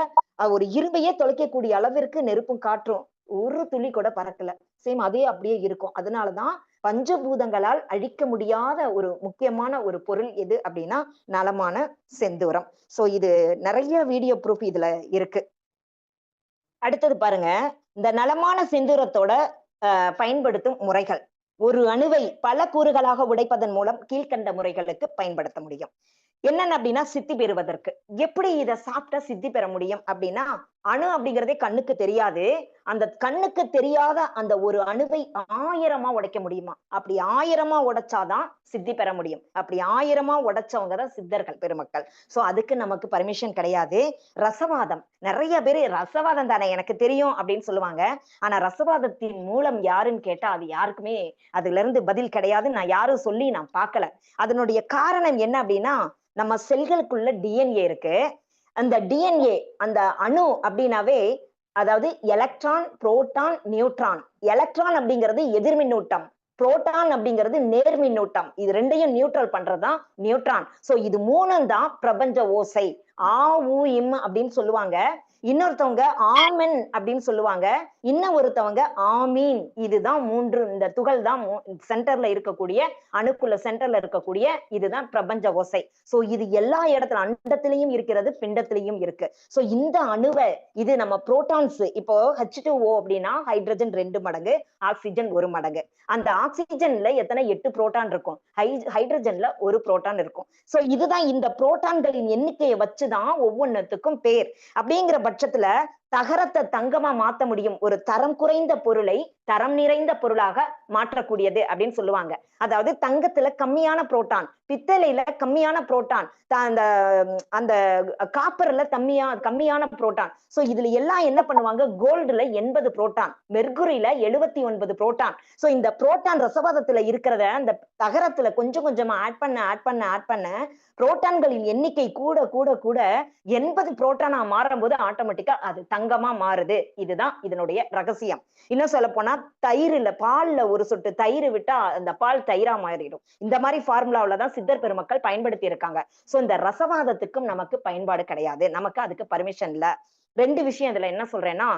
ஒரு இரும்பையே தொலைக்கக்கூடிய அளவிற்கு நெருப்பும் காற்றும் ஒரு துளி கூட பறக்கல. சேம் அதே அப்படியே இருக்கும். அதனாலதான் பஞ்சபூதங்களால் அழிக்க முடியாத ஒரு முக்கியமான ஒரு பொருள் எது அப்படின்னா நலமான செந்தூரம். சோ இது நிறைய வீடியோ ப்ரூஃப் இதுல இருக்கு. அடுத்தது பாருங்க, இந்த நலமான செந்தூரத்தோட பயன்படுத்தும் முறைகள். ஒரு அணுவை பல கூறுகளாக உடைப்பதன் மூலம் கீழ்கண்ட முறைகளுக்கு பயன்படுத்த முடியும். என்னன்னு அப்படின்னா சித்தி பெறுவதற்கு. எப்படி இத சாப்பிட்டா சித்தி பெற முடியும் அப்படின்னா, அணு அப்படிங்கிறதே கண்ணுக்கு தெரியாது. அந்த கண்ணுக்கு தெரியாத அந்த ஒரு அணுவை 1000 உடைக்க முடியுமா? அப்படி 1000 உடைச்சாதான் சித்தி பெற முடியும். அப்படி 1000 உடைச்சவங்க தான் சித்தர்கள் பெருமக்கள். சோ அதுக்கு நமக்கு பர்மிஷன் கிடையாது. ரசவாதம். நிறைய பேரு ரசவாதம் தானே எனக்கு தெரியும் அப்படின்னு சொல்லுவாங்க. ஆனா ரசவாதத்தின் மூலம் யாருன்னு கேட்டா அது யாருக்குமே அதுல இருந்து பதில் கிடையாது. நான் யாரும் சொல்லி நான் பார்க்கல. அதனுடைய காரணம் என்ன அப்படின்னா, நம்ம செல்களுக்குள்ள டிஎன்ஏ இருக்கு. அந்த டிஎன்ஏ அந்த அணு அப்படின்னாவே அதாவது எலக்ட்ரான், புரோட்டான், நியூட்ரான். எலக்ட்ரான் அப்படிங்கிறது எதிர்மின்னூட்டம். புரோட்டான் அப்படிங்கிறது நேர்மின்னூட்டம். இது ரெண்டையும் நியூட்ரல் பண்றதுதான் நியூட்ரான். சோ இது மூணும் தான் பிரபஞ்ச ஓசை. ஆ ஊ இம் அப்படின்னு சொல்லுவாங்க. இன்னொருத்தவங்க ஆமென் அப்படின்னு சொல்லுவாங்க. இன்னும் ஒருத்தவங்க ஆமீன். இதுதான் 3 இந்த துகள் தான் சென்டர்ல இருக்கக்கூடிய அணுக்குள்ள சென்டர்ல இருக்கக்கூடிய இதுதான் பிரபஞ்ச ஓசை. சோ இது எல்லா இடத்துல அண்டத்திலையும் இருக்கிறது, பிண்டத்திலையும் இருக்கு. சோ இந்த அணுவை இது நம்ம புரோட்டான்ஸ் இப்போ H2O அப்படின்னா ஹைட்ரஜன் 2 மடங்கு, ஆக்சிஜன் 1 மடங்கு. அந்த ஆக்சிஜன்ல எத்தனை 8 புரோட்டான் இருக்கும், ஹைட்ரஜன்ல 1 புரோட்டான் இருக்கும். சோ இதுதான் இந்த புரோட்டான்களின் எண்ணிக்கையை வச்சுதான் ஒவ்வொன்னுத்துக்கும் பேர். அப்படிங்கிற பட்சத்துல தகரத்தை தங்கமா மாத்த முடியும். ஒரு தரம் குறைந்த பொருளை தரம் நிறைந்த பொருளாக மாற்றக்கூடியது அப்படின்னு சொல்லுவாங்க. அதாவது தங்கத்துல கம்மியான புரோட்டான், பித்தளையில கம்மியான புரோட்டான், அந்த அந்த காப்பர்ல கம்மியான புரோட்டான். சோ இதுல எல்லாம் என்ன பண்ணுவாங்க, கோல்டுல 80 புரோட்டான், மெர்குரியில 79 புரோட்டான். சோ இந்த புரோட்டான் ரசவாதத்துல இருக்கிறத அந்த தகரத்துல கொஞ்சம் கொஞ்சமா ஆட் பண்ண புரோட்டான்களின் எண்ணிக்கை கூட கூட கூட 80 புரோட்டானா மாறும்போது ஆட்டோமேட்டிக்கா அது தங்கமா மாறுது. இதுதான் இதனுடைய ரகசியம். இன்னும் சொல்ல போனா தயிர்ல பால்ல ஒரு சொட்டு தயிர் விட்டா அந்த பால் தயிரா மாறிடும். இந்த மாதிரி ஃபார்முலாவில தான் சித்தர் பெருமக்கள் பயன்படுத்தி இருக்காங்க. சோ இந்த ரசவாதத்துக்கும் நமக்கு பயன்பாடு கிடையாது. நமக்கு அதுக்கு பர்மிஷன் இல்ல. 2 விஷயம் இதுல என்ன சொல்றேன்னா,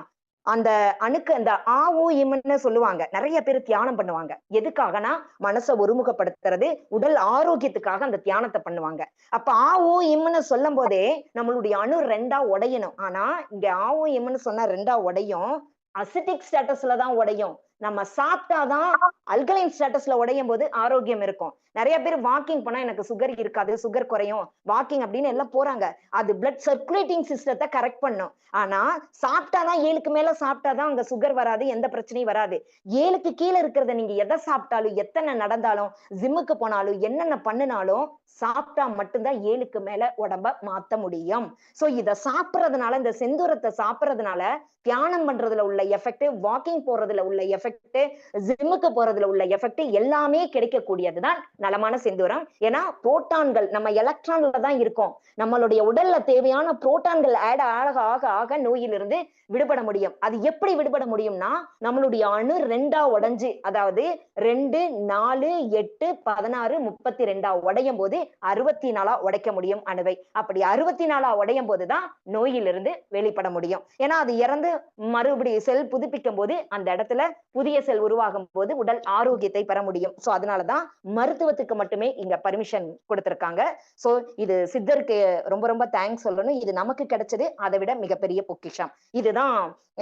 அந்த அணுக்கு அந்த ஆ ஊ இம்னு சொல்லுவாங்க. நிறைய பேர் தியானம் பண்ணுவாங்க. எதுக்காகனா மனசை ஒருமுகப்படுத்துறது, உடல் ஆரோக்கியத்துக்காக அந்த தியானத்தை பண்ணுவாங்க. அப்ப ஆ ஊ இம்னு சொல்லும் போதே நம்மளுடைய அணு 2ஆ உடையணும். ஆனா இங்க ஆ ஊ இம்னு சொன்னா 2ஆ உடையும், அசிட்டிக் ஸ்டேட்டஸ்ல தான் உடையும். நம்ம சாப்பிட்டாதான் அல்கலைன் ஸ்டேட்டஸ்ல உடையும் போது ஆரோக்கியம் இருக்கும். நிறைய பேர் வாக்கிங் பண்ணா எனக்கு சுகர் இருக்காது, சுகர் குறையும், வாக்கிங் அப்படின்னு எல்லாம் போறாங்க. அது பிளட் சர்க்குலேட்டிங் சிஸ்டத்தை கரெக்ட் பண்ணும். ஆனா சாப்பிட்டாதான் 7க்கு மேல சாப்பிட்டாதான் அங்க சுகர் வராது, எந்த பிரச்சனையும் வராது. 7க்கு கீழே இருக்கிறத நீங்க எதை சாப்பிட்டாலும், எத்தனை நடந்தாலும், ஜிம்முக்கு போனாலும், என்னென்ன பண்ணினாலும் சாப்பிட்டா மட்டும்தான் 7க்கு மேல உடம்ப மாத்த முடியும். சோ இத சாப்பிடுறதுனால, இந்த செந்தூரத்தை சாப்பிடுறதுனால தியானம் பண்றதுல உள்ள எஃபெக்ட், வாக்கிங் போறதுல உள்ள எஃபெக்ட், ஜிம்முக்கு போறதுல உள்ள எஃபெக்ட் எல்லாமே கிடைக்கக்கூடியதுதான் நலமான செந்தூரம். ஏன்னா புரோட்டான்கள் நம்ம எலக்ட்ரான்ல தான் இருக்கும். நம்மளுடைய உடல்ல தேவையான புரோட்டான்கள் ஆட் ஆக ஆக ஆக நோயிலிருந்து விடுபட முடியும். அது எப்படி விடுபட முடியும்னா நம்மளுடைய அணு 2ஆ உடைஞ்சு, அதாவது 2, 4, 8, 16, 32 உடையும் போது 64 உடைக்க முடியும் அணுவை. அப்படி 64 உடையும் போதுதான் நோயிலிருந்து வெளிப்பட முடியும். ஏன்னா அது இறந்து மறுபடியும் செல் புதுப்பிக்கும் போது அந்த இடத்துல புதிய செல் உருவாகும் போது உடல் ஆரோக்கியத்தை பெற முடியும். சோ அதனாலதான் மருத்துவத்துக்கு மட்டுமே இங்க பர்மிஷன் கொடுத்திருக்காங்க. சோ இது சித்தருக்கு ரொம்ப ரொம்ப தேங்க்ஸ் சொல்லணும். இது நமக்கு கிடைச்சது அதை விட மிகப்பெரிய பொக்கிஷம். இதுதான்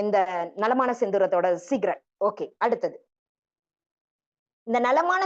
இந்த நலமான செந்தூரத்தோட சீக்ரெட். ஓகே, அடுத்தது இந்த நலமான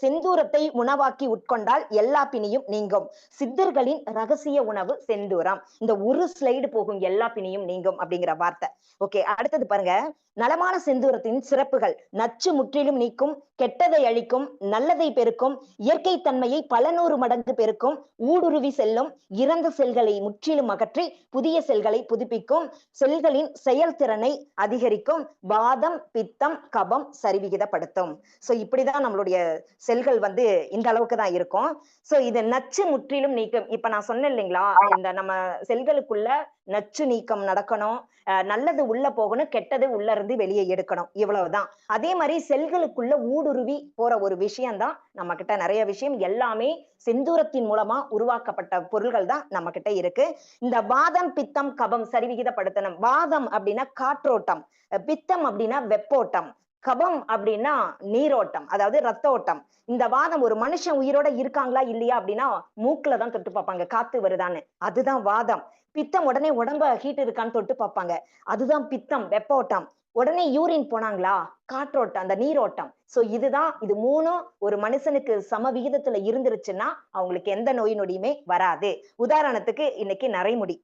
செந்தூரத்தை உணவாக்கி உட்கொண்டால் எல்லா பிணியும் நீங்கும். சித்தர்களின் ரகசிய உணவு செந்தூரம். இந்த ஒரு ஸ்லைடு போகும், எல்லா பிணியும் நீங்கும் அப்படிங்கிற வார்த்தை. ஓகே, அடுத்தது பாருங்க. நலமான செந்தூரத்தின் சிறப்புகள்: நச்சு முற்றிலும் நீக்கும், கெட்டதை அழிக்கும், நல்லதை பெருக்கும், இயற்கை தன்மையை பல 100 மடங்கு பெருக்கும், ஊடுருவி செல்லும், இறந்த செல்களை முற்றிலும் அகற்றி புதிய செல்களை புதுப்பிக்கும், செல்களின் செயல்திறனை அதிகரிக்கும், வாதம், பித்தம், கபம் சரிவிகிதப்படுத்தும். சோ இப்படிதான் நம்மளுடைய செல்கள் வந்து இந்த அளவுக்கு தான் இருக்கும். சோ இது நச்சு முற்றிலும் நீக்கம். இப்ப நான் சொன்னேன் இல்லைங்களா, இந்த நம்ம செல்களுக்குள்ள நச்சு நீக்கம் நடக்கணும், நல்லது உள்ள போகணும், கெட்டது உள்ள இருந்து வெளியே எடுக்கணும், இவ்வளவுதான். அதே மாதிரி செல்களுக்குள்ள ஊடுருவி போற ஒரு விஷயம் தான் நம்ம கிட்ட நிறைய விஷயம் எல்லாமே செந்தூரத்தின் மூலமா உருவாக்கப்பட்ட பொருள்கள் தான் நம்ம கிட்ட இருக்கு. இந்த வாதம், பித்தம், கபம் சரிவிகிதப்படுத்தணும். வாதம் அப்படின்னா காற்றோட்டம், பித்தம் அப்படின்னா வெப்போட்டம், கபம் அப்படின்னா நீரோட்டம், அதாவது ரத்த ஓட்டம். இந்த வாதம், ஒரு மனுஷன் உயிரோட இருக்காங்களா இல்லையா அப்படின்னா மூக்குல தான் தொட்டு பார்ப்பாங்க, காத்து வருதான்னு, அதுதான் வாதம். பித்தம் உடனே உடம்ப ஹீட் இருக்கான்னு தொட்டு பார்ப்பாங்க, அதுதான் பித்தம், வெப்ப ஓட்டம். உடனே யூரின் போனாங்களா, காற்றோட்டம், அந்த நீரோட்டம். சோ இதுதான், இது மூணும் ஒரு மனுஷனுக்கு சம விகிதத்துல இருந்துருச்சுன்னா அவங்களுக்கு எந்த நோய் நொடியுமே வராது. உதாரணத்துக்கு இன்னைக்கு நரைமுடி.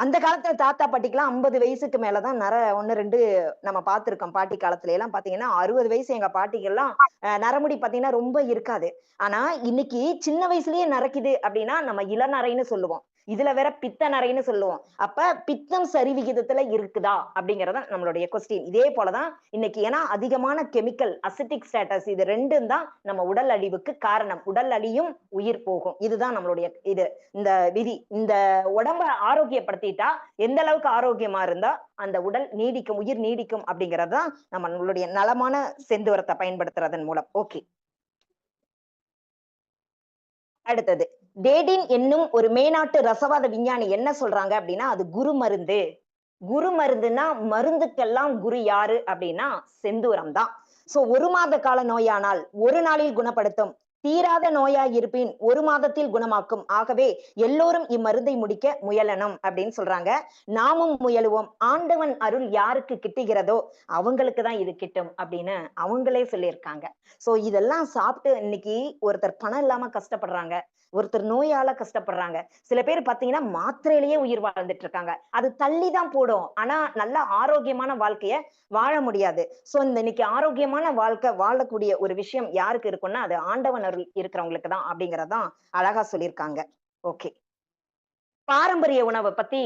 அந்த காலத்துல தாத்தா பாட்டிக்கெல்லாம் 50 வயசுக்கு மேலதான் 1, 2 நம்ம பார்த்திருக்கோம். பாட்டி காலத்துல எல்லாம் பாத்தீங்கன்னா 60 வயசு எங்க பாட்டிக்கெல்லாம் நரமுடி பாத்தீங்கன்னா ரொம்ப இருக்காது. ஆனா இன்னைக்கு சின்ன வயசுலயே நரைக்குது அப்படின்னா நம்ம இளநரைன்னு சொல்லுவோம். இதுல வேற பித்த நரைன்னு சொல்லுவோம். அப்ப பித்தம் சரி விகிதத்துல இருக்குதா அப்படிங்கறத நம்மளுடைய கொஸ்டின். இதே போலதான் இன்னைக்கு, ஏன்னா அதிகமான கெமிக்கல், அசிட்டிக் ஸ்டேட்டஸ், இது ரெண்டும் தான் நம்ம உடல் அழிவுக்கு காரணம். உடல் அழியும், உயிர் போகும். இதுதான் நம்மளுடைய இது, இந்த விதி. இந்த உடம்ப ஆரோக்கியப்படுத்திட்டா எந்த அளவுக்கு ஆரோக்கியமா இருந்தா அந்த உடல் நீடிக்கும், உயிர் நீடிக்கும் அப்படிங்கறதுதான் நம்மளுடைய நலமான செந்தூரத்தை பயன்படுத்துறதன் மூலம். ஓகே, அடுத்தது டேடின் என்னும் ஒரு மேனாட்டு ரசவாத விஞ்ஞானி என்ன சொல்றாங்க அப்படின்னா, அது குரு மருந்து. குரு மருந்துன்னா மருந்துக்கெல்லாம் குரு யாரு அப்படின்னா செந்தூரம் தான். சோ 1 மாத கால நோயானால் 1 நாளில் குணப்படுத்தும், தீராத நோயாய் இருப்பின் 1 மாதத்தில் குணமாக்கும். ஆகவே எல்லோரும் இம்மருந்தை முடிக்க முயலணும் அப்படின்னு சொல்றாங்க. நாமும் முயலுவோம். ஆண்டவன் அருள் யாருக்கு கிட்டுகிறதோ அவங்களுக்கு தான் இது கிட்டும் அப்படின்னு அவங்களே சொல்லியிருக்காங்க. சோ இதெல்லாம் சாப்பிட்டு இன்னைக்கு ஒருத்தர் பணம் இல்லாம கஷ்டப்படுறாங்க, ஒருத்தர் நோயால கஷ்டப்படுறாங்க, சில பேர் பாத்தீங்கன்னா மாத்திரையிலேயே உயிர் வாழ்ந்துட்டு இருக்காங்க. அது தள்ளிதான் போடும், ஆனா நல்ல ஆரோக்கியமான வாழ்க்கைய வாழ முடியாது. சோ இந்த இன்னைக்கு ஆரோக்கியமான வாழ்க்கை வாழக்கூடிய ஒரு விஷயம் யாருக்கு இருக்கும்னா அது ஆண்டவன் அருள் இருக்கிறவங்களுக்கு தான் அப்படிங்கறதான் அழகா சொல்லியிருக்காங்க. ஓகே, பாரம்பரிய உணவை பத்தி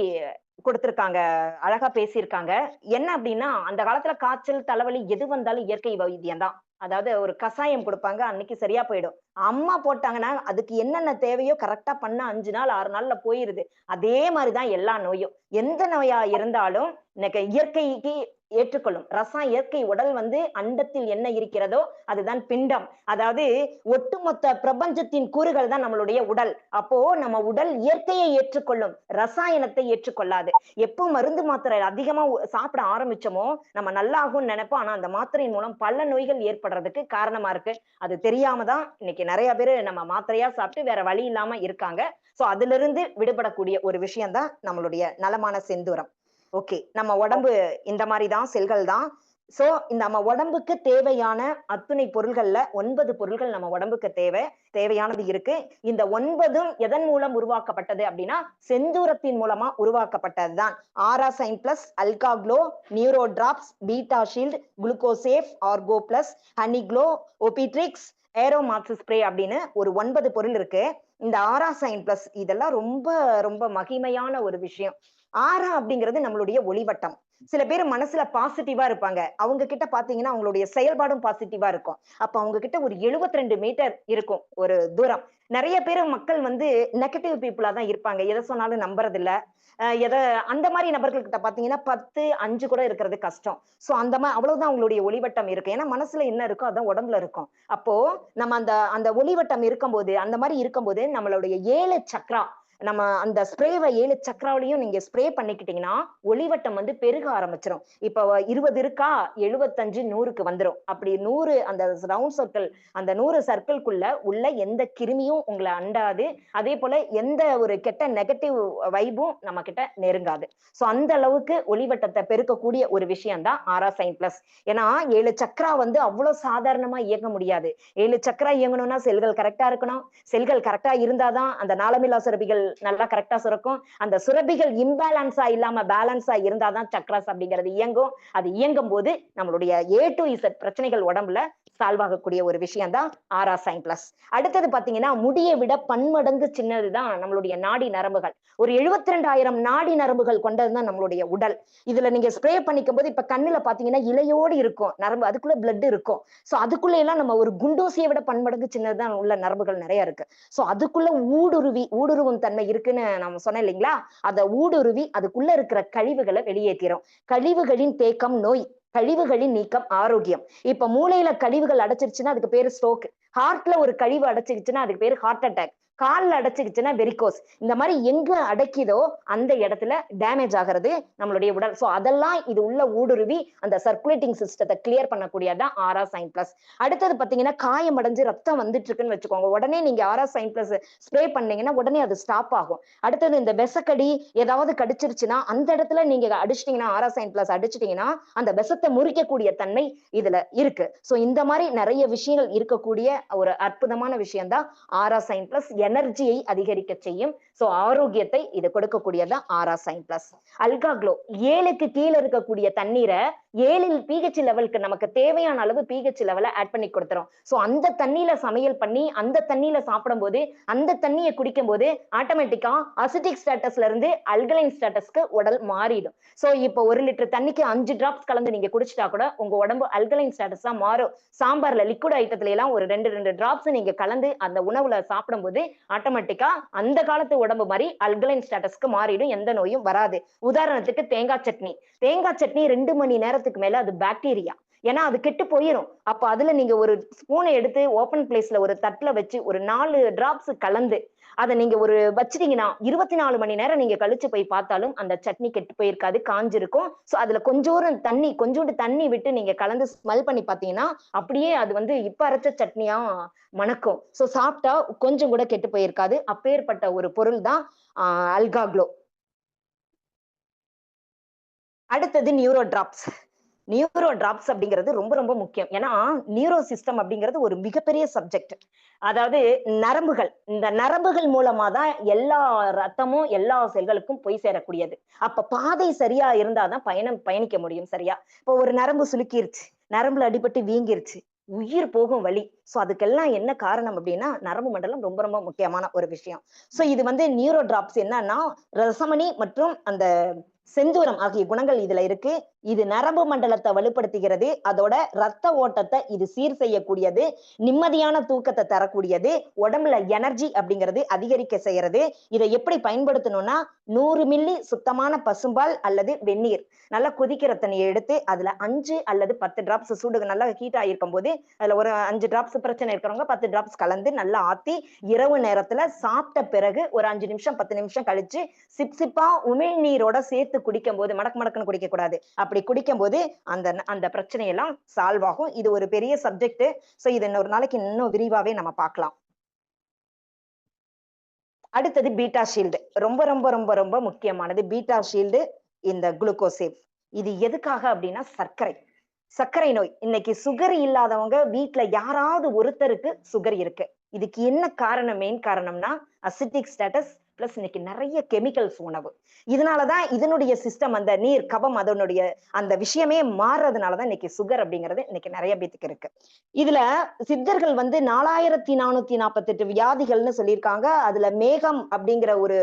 கொடுத்திருக்காங்க, அழகா பேசியிருக்காங்க. என்ன அப்படின்னா, அந்த காலத்துல காய்ச்சல், தலைவலி எது வந்தாலும் இயற்கை வைத்தியம் தான். அதாவது ஒரு கசாயம் கொடுப்பாங்க, அன்னைக்கு சரியா போயிடும். அம்மா போட்டாங்கன்னா அதுக்கு என்னென்ன தேவையோ கரெக்டா பண்ண 5 நாள் 6 நாள்ல போயிருது. அதே மாதிரிதான் எல்லா நோயும். எந்த நோயா இருந்தாலும் இன்னைக்கு இயற்கைக்கு ஏற்றுக்கொள்ளும். இயற்கை உடல் வந்து அண்டத்தில் என்ன இருக்கிறதோ அதுதான் பிண்டம். அதாவது ஒட்டுமொத்த பிரபஞ்சத்தின் கூறுகள் தான் நம்மளுடைய உடல். அப்போ நம்ம உடல் இயற்கையை ஏற்றுக்கொள்ளும், ரசாயனத்தை ஏற்றுக்கொள்ளாது. எப்போ மருந்து மாத்திரை அதிகமா சாப்பிட ஆரம்பிச்சோமோ நம்ம நல்லாகும்னு நினைப்போம். ஆனா அந்த மாத்திரையின் மூலம் பல நோய்கள் ஏற்படுறதுக்கு காரணமா இருக்கு. அது தெரியாம தான் இன்னைக்கு நிறைய பேரு நம்ம மாத்திரையா சாப்பிட்டு வேற வழி இல்லாம இருக்காங்க. சோ அதுல இருந்து விடுபடக்கூடிய ஒரு விஷயம் தான் நம்மளுடைய நலமான செந்தூரம். ஓகே, நம்ம உடம்பு இந்த மாதிரிதான், செல்கள் தான். சோ இந்த நம்ம உடம்புக்கு தேவையான அத்துணை பொருள்கள்ல 9 பொருள்கள் நம்ம உடம்புக்கு தேவையானது இருக்கு. இந்த 9ம் எதன் மூலம் உருவாக்கப்பட்டது அப்படின்னா செந்தூரத்தின் மூலமா உருவாக்கப்பட்டதுதான். ஆராசைன் plus, Alkaglow, neuro drops, beta shield, Glucosafe, Argo plus, Honeyglow, Obitrix, Aeromax spray அப்படின்னு ஒரு 9 பொருள் இருக்கு. இந்த ஆராசைன் பிளஸ் இதெல்லாம் ரொம்ப ரொம்ப மகிமையான ஒரு விஷயம். ஆரா அப்படிங்கிறது நம்மளுடைய ஒளிவட்டம். சில பேர் மனசுல பாசிட்டிவா இருப்பாங்க. அவங்க கிட்ட பாத்தீங்கன்னா அவங்களுடைய செயல்பாடும் பாசிட்டிவா இருக்கும். அப்ப அவங்க கிட்ட ஒரு 72 மீட்டர் இருக்கும் ஒரு தூரம். நெறைய பேரு மக்கள் வந்து நெகட்டிவ் பீப்புளா தான் இருப்பாங்க. எத சொன்னாலும் நம்புறதில்ல. எத அந்த மாரி நபர்கள் கிட்ட பாத்தீங்கன்னா 10, 5 கூட இருக்கிறது கஷ்டம். சோ அந்த அவ்வளவுதான் அவங்களுடைய ஒளிவட்டம் இருக்கு. ஏன்னா மனசுல என்ன இருக்கோ அதான் உடம்புல இருக்கும். அப்போ நம்ம அந்த அந்த ஒளிவட்டம் இருக்கும்போது, அந்த மாரி இருக்கும்போது நம்மளுடைய 7 சக்ரா நம்ம அந்த ஸ்ப்ரேவ 7 சக்ராவிலயும் நீங்க ஸ்ப்ரே பண்ணிக்கிட்டீங்கன்னா, ஒளிவட்டம் வந்து பெருக ஆரம்பிச்சுரும். இப்ப 20 இருக்கா 75, 100க்கு வந்துரும். அப்படி 100 அந்த ரவுண்ட் சர்க்கிள் அந்த 100 சர்க்கிள்குள்ள உள்ள எந்த கிருமியும் உங்கள அண்டாது. அதே போல எந்த ஒரு கெட்ட நெகட்டிவ் வைபும் நம்ம கிட்ட நெருங்காது. சோ அந்த அளவுக்கு ஒளிவட்டத்த பெருக்கக்கூடிய ஒரு விஷயம் தான் ஆரா சைன் பிளஸ். ஏன்னா 7 சக்ரா வந்து அவ்வளவு சாதாரணமா இயங்க முடியாது. 7 சக்ரா இயங்கணும்னா செல்கள் கரெக்ட்டா இருக்கணும். செல்கள் கரெக்ட்டா இருந்தாதான் அந்த நாளமில்லா சுரபிகள் நல்லா கரெக்ட்டா சுரக்கும். அந்த சுரபிகள் இம்பேலன்ஸா இல்லாம பேலன்ஸா இருந்தாதான் சக்ராஸ் அப்படிங்கிறது இயங்கும். அது இயங்கும்போது நம்மளுடைய ஏ டு இசட் பிரச்சனைகள் உடம்புல சால்வ் ஆகக்கூடிய ஒரு விஷயம் தான் ஆரா சைன் பிளஸ். அடுத்தது பாத்தீங்கன்னா முடியை விட பன்மடங்கு சின்னதுதான் நம்மளுடைய நாடி நரம்புகள். ஒரு 72,000 நாடி நரம்புகள் கொண்டதுதான் நம்மளுடைய உடல். இதுல நீங்க ஸ்ப்ரே பண்ணிக்கும் போது இப்ப கண்ணுல பாத்தீங்கன்னா இலையோடு இருக்கும் நரம்பு, அதுக்குள்ள பிளட் இருக்கும். சோ அதுக்குள்ள எல்லாம் நம்ம ஒரு குண்டூசியை விட பன்மடங்கு சின்னதுதான் உள்ள நரம்புகள் நிறைய இருக்கு. சோ அதுக்குள்ள ஊடுருவும் தன்மை இருக்குன்னு நம்ம சொன்னேன் இல்லைங்களா? அத ஊடுருவி அதுக்குள்ள இருக்கிற கழிவுகளை வெளியேற்றிரும். கழிவுகளின் தேக்கம் நோய், கழிவுகளின் நீக்கம் ஆரோக்கியம். இப்ப மூளையில கழிவுகள் அடைச்சிருச்சுன்னா அதுக்கு பேரு ஸ்ட்ரோக். ஹார்ட்ல ஒரு கழிவு அடைச்சிருச்சுன்னா அதுக்கு பேரு ஹார்ட் அட்டாக். கால்ல அடைச்சிருச்சுன்னா வெரிகோஸ். இந்த மாதிரி எங்க அடைக்குதோ அந்த இடத்துல டேமேஜ் ஆகிறது நம்மளுடைய உடல். சோ அதெல்லாம் இது உள்ள ஊடுருவி அந்த சர்க்குலேட்டிங் சிஸ்டத்தை கிளியர் பண்ணக்கூடியதான் ஆரா சைன் பிளஸ். அடுத்தது பாத்தீங்கன்னா காயம் அடைஞ்சு ரத்தம் வந்துட்டு இருக்குன்னு வச்சுக்கோங்க. உடனே நீங்க ஆரா சைன் பிளஸ் ஸ்ப்ரே பண்ணீங்கன்னா உடனே அது ஸ்டாப் ஆகும். அடுத்தது இந்த விஷக்கடி ஏதாவது கடிச்சிருச்சுன்னா அந்த இடத்துல நீங்க அடிச்சிட்டீங்கன்னா ஆரா சைன் பிளஸ் அடிச்சிட்டீங்கன்னா அந்த விஷத்தை முறிக்கக்கூடிய தன்மை இதுல இருக்கு. சோ இந்த மாதிரி நிறைய விஷயங்கள் இருக்கக்கூடிய ஒரு அற்புதமான விஷயம் தான் ஆரா சைன் பிளஸ். எனர்ஜியை அதிகரிக்க செய்யும். சோ ஆரோக்கியத்தை இது கொடுக்கக்கூடியதான் ஆரா சைன் பிளஸ். அல்கா க்ளோ 7க்கு கீழே இருக்கக்கூடிய தண்ணீரை 7 pH லெவலுக்கு நமக்கு தேவையான அளவு pH லெவல ஆட் பண்ணி கொடுத்துரும். சோ அந்த தண்ணியில சமையல் பண்ணி அந்த தண்ணியில சாப்பிடும் போது அந்த தண்ணியை குடிக்கும் போது ஆட்டோமேட்டிக்கா அசிட்டிக் ஸ்டேட்டஸ்ல இருந்து அல்கலைன் ஸ்டேட்டஸ்க்கு உடல் மாறிடும். சோ இப்போ 1 லிட்டர் தண்ணிக்கு 5 டிராப்ஸ் கலந்து நீங்க குடிச்சிட்டா கூட உங்க உடம்பு அல்கலைன் ஸ்டேட்டஸா மாறும். சாம்பார்ல லிக்விட் ஐட்டத்துல எல்லாம் ஒரு 2 டிராப்ஸ் நீங்க கலந்து அந்த உணவுல சாப்பிடும் போது ஆட்டோமேட்டிக்கா அந்த காலத்து உடம்பு மாதிரி அல்கலைன் ஸ்டேட்டஸ்க்கு மாறிடும். எந்த நோயும் வராது. உதாரணத்துக்கு தேங்காய் சட்னி. தேங்காய் சட்னி 2 மணி நேரத்துக்கு மேல அது பாக்டீரியா. ஏன்னா அது கெட்டு போயிரும். அப்ப அதுல நீங்க ஒரு ஸ்பூனை எடுத்து ஓபன் பிளேஸ்ல ஒரு தட்டுல வச்சு ஒரு 4 டிராப்ஸ் கலந்து அதை நீங்க ஒரு வச்சிட்டீங்கன்னா 24 மணி நேரம் நீங்க கழிச்சு போய் பார்த்தாலும் அந்த சட்னி கெட்டு போயிருக்காது, காஞ்சிருக்கும். சோ அதுல கொஞ்சோண்டு தண்ணி விட்டு நீங்க கலந்து ஸ்மெல் பண்ணி பாத்தீங்கன்னா அப்படியே அது வந்து இப்ப அரைச்ச சட்னியா மணக்கும். சோ சாப்பிட்டா கொஞ்சம் கூட கெட்டு போயிருக்காது. அப்பேற்பட்ட ஒரு பொருள் தான் அல்கா க்ளோ. அடுத்தது நியூரோ டிராப்ஸ். நியூரோ டிராப்ஸ் அப்படிங்கிறது ரொம்ப ரொம்ப முக்கியம். ஏன்னா நியூரோ சிஸ்டம் அப்படிங்கிறது ஒரு மிகப்பெரிய சப்ஜெக்ட். அதாவது நரம்புகள், இந்த நரம்புகள் மூலமா தான் எல்லா ரத்தமும் எல்லா செல்களுக்கும் போய் சேரக்கூடியது. அப்ப பாதை சரியா இருந்தாதான் பயணிக்க முடியும் சரியா. இப்போ ஒரு நரம்பு சுளுக்கிருச்சு, நரம்புல அடிபட்டு வீங்கிருச்சு, உயிர் போகும் வழி. சோ அதுக்கெல்லாம் என்ன காரணம் அப்படின்னா நரம்பு மண்டலம் ரொம்ப ரொம்ப முக்கியமான ஒரு விஷயம். சோ இது வந்து நியூரோ டிராப்ஸ் என்னன்னா ரசமணி மற்றும் அந்த செந்தூரம் ஆகிய குணங்கள் இதுல இருக்கு. இது நரம்பு மண்டலத்தை வலுப்படுத்துகிறது. அதோட ரத்த ஓட்டத்தை இது சீர் செய்யக்கூடியது. நிம்மதியான தூக்கத்தை தரக்கூடியது. உடம்புல எனர்ஜி அப்படிங்கிறது அதிகரிக்க செய்யறது. இதை எப்படி பயன்படுத்தணும்னா 100 மில்லி சுத்தமான பசும்பால் அல்லது வெந்நீர் நல்லா கொதிக்கிற தண்ணியை எடுத்து அதுல 5 அல்லது 10 டிராப்ஸ் சூடு நல்லா ஹீட் ஆகிருக்கும் போது அதுல ஒரு 5 டிராப்ஸ் பிரச்சனை இருக்கிறவங்க 10 டிராப்ஸ் கலந்து நல்லா ஆத்தி இரவு நேரத்துல சாப்பிட்ட பிறகு ஒரு 5 நிமிஷம் 10 நிமிஷம் கழிச்சு சிப்பா உமிழ்நீரோட சேர்த்து குடிக்கும் போது மடக்கு மடக்குன்னு குடிக்க கூடாது. அப்படி குடிக்கும் போது அந்த அந்த பிரச்சனையெல்லாம் சால்வ் ஆகும். இது ஒரு பெரிய சப்ஜெக்ட். சோ இது இன்னொரு நாளைக்கு இன்னும் விரிவாவே நம்ம பார்க்கலாம். அடுத்தது பீட்டா ஷீல்டு. ரொம்ப ரொம்ப ரொம்ப ரொம்ப முக்கியமானது பீட்டா ஷீல்டு, இந்த குளுக்கோசேவ். இது எதுக்காக அப்படின்னா சர்க்கரை. சர்க்கரை நோய். இன்னைக்கு சுகர் இல்லாதவங்க வீட்ல யாராவது ஒருத்தருக்கு சுகர் இருக்கு. இதுக்கு என்ன காரணம்? மெயின் காரணம்னா அசிட்டிக் ஸ்டேட்டஸ், பிளஸ் இன்னைக்கு நிறைய கெமிக்கல்ஸ் உணவு. இதனாலதான் இதனுடைய சிஸ்டம், அந்த நீர் கபம் அதனுடைய அந்த விஷயமே மாறுறதுனாலதான் இன்னைக்கு சுகர் அப்படிங்கிறது இன்னைக்கு நிறைய பேத்துக்கு இருக்கு. இதுல சித்தர்கள் வந்து 4448 வியாதிகள்னு சொல்லியிருக்காங்க. அதுல மேகம் அப்படிங்கிற ஒரு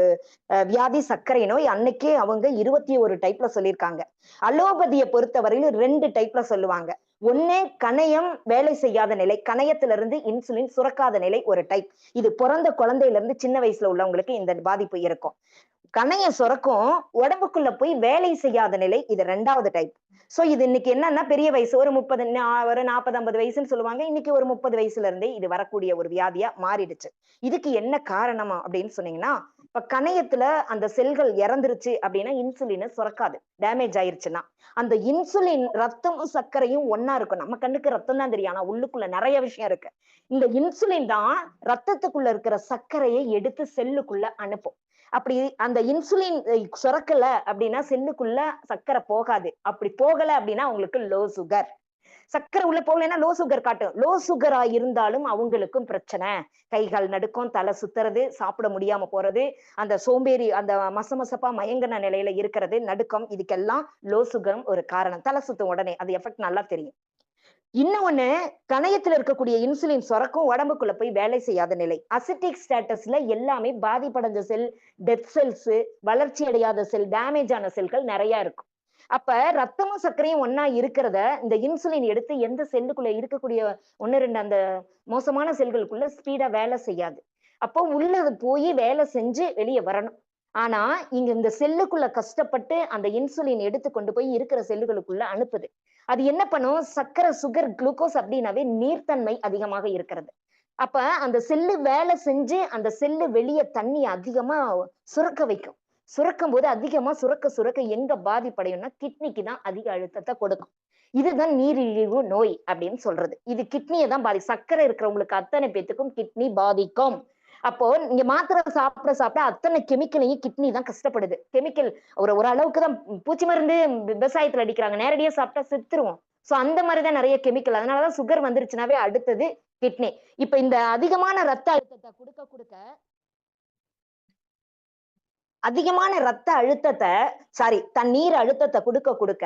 வியாதி, சர்க்கரை நோய், அன்னைக்கே அவங்க 21 டைப்ல சொல்லியிருக்காங்க. அலோபதியை பொறுத்தவரையிலும் 2 டைப்ல சொல்லுவாங்க. ஒண்ணு கணையம் வேலை செய்யாத நிலை, கணையத்துல இருந்து இன்சுலின் சுரக்காத நிலை ஒரு டைப். இது பிறந்த குழந்தையில இருந்து சின்ன வயசுல உள்ளவங்களுக்கு இந்த பாதிப்பு இருக்கும். கணையம் சுரக்கும், உடம்புக்குள்ள போய் வேலை செய்யாத நிலை, இது 2வது டைப். சோ இது இன்னைக்கு என்னன்னா பெரிய வயசு ஒரு 30 ஒரு 40 50 வயசுன்னு சொல்லுவாங்க. இன்னைக்கு ஒரு 30 வயசுல இருந்தே இது வரக்கூடிய ஒரு வியாதியா மாறிடுச்சு. இதுக்கு என்ன காரணமா அப்படின்னு சொன்னீங்கன்னா, இப்ப கணையத்துல அந்த செல்கள் இறந்துருச்சு அப்படின்னா இன்சுலினை சுரக்காது, டேமேஜ் ஆயிருச்சுன்னா. அந்த இன்சுலின் ரத்தமும் சர்க்கரையும் ஒன்னா இருக்கும். நம்ம கண்ணுக்கு ரத்தம் தான் தெரியும், ஆனா உள்ளுக்குள்ள நிறைய விஷயம் இருக்கு. இந்த இன்சுலின் தான் ரத்தத்துக்குள்ள இருக்கிற சர்க்கரையை எடுத்து செல்லுக்குள்ள அனுப்பும். அப்படி அந்த இன்சுலின் சுரக்கல அப்படின்னா செல்லுக்குள்ள சர்க்கரை போகாது. அப்படி போகல அப்படின்னா அவங்களுக்கு லோ சுகர். சர்க்கரை உள்ள போகலைன்னா லோ சுகர் காட்டும். லோ சுகரா இருந்தாலும் அவங்களுக்கும் பிரச்சனை. கை கால் நடுக்கம், தலை சுத்துறது, சாப்பிட முடியாம போறது, அந்த சோம்பேறி, அந்த மசமசப்பா மயங்கின நிலையில இருக்கிறது, நடுக்கம், இதுக்கெல்லாம் லோ சுகரும் ஒரு காரணம். தலை சுத்தும் உடனே அது எஃபெக்ட் நல்லா தெரியும். இன்னொன்னு, கணையத்துல இருக்கக்கூடிய இன்சுலின் சுரக்கும், உடம்புக்குள்ள போய் வேலை செய்யாத நிலை. அசிட்டிக் ஸ்டேட்டஸ்ல எல்லாமே பாதிப்படைஞ்ச செல், டெத் செல்ஸ், வளர்ச்சி அடையாத செல், டேமேஜ் ஆன செல்கள் நிறைய இருக்கும். அப்ப ரத்தமும் சர்க்கரையும் ஒன்னா இருக்கிறத இந்த இன்சுலின் எடுத்து எந்த செல்லுக்குள்ள இருக்கக்கூடிய 1 2 அந்த மோசமான செல்களுக்குள்ள ஸ்பீடா வேலை செய்யாது. அப்போ உள்ளது போய் வேலை செஞ்சு வெளியே வரணும். ஆனா இங்க இந்த செல்லுக்குள்ள கஷ்டப்பட்டு அந்த இன்சுலின் எடுத்து கொண்டு போய் இருக்கிற செல்லுகளுக்குள்ள அனுப்புது. அது என்ன பண்ணும்? சர்க்கரை, சுகர், குளுக்கோஸ் அப்படின்னாவே நீர்த்தன்மை அதிகமாக இருக்கிறது. அப்ப அந்த செல்லு வேலை செஞ்சு அந்த செல்லு வெளியே தண்ணி அதிகமா சுரக்க வைக்கும். சுரக்கும் போது அதிகமா சுரக்க சுரக்க எங்க பாதிப்படையும்னா கிட்னிக்கு தான் அதிக அழுத்தத்தை கொடுக்கும். இதுதான் நீரிழிவு நோய் அப்படின்னு சொல்றது. இது கிட்னியை தான் சர்க்கரை இருக்கிறவங்களுக்கு அத்தனை பேத்துக்கும் கிட்னி பாதிக்கும். அப்போ நீங்க மாத்திரை சாப்பிட சாப்பிட அத்தனை கெமிக்கலையும் கிட்னி தான் கஷ்டப்படுது. கெமிக்கல் ஒரு ஒரு அளவுக்கு தான். பூச்சி மருந்து விவசாயத்துல அடிக்கிறாங்க, நேரடியா சாப்பிட்டா செத்துருவோம். சோ அந்த மாதிரிதான் நிறைய கெமிக்கல். அதனாலதான் சுகர் வந்துருச்சுனாவே அடுத்தது கிட்னி. இப்ப இந்த அதிகமான ரத்த அழுத்தத்தை கொடுக்க கொடுக்க அதிகமான ரத்த அழுத்தத்தை தண்ணீர் அழுத்தத்தை கொடுக்க கொடுக்க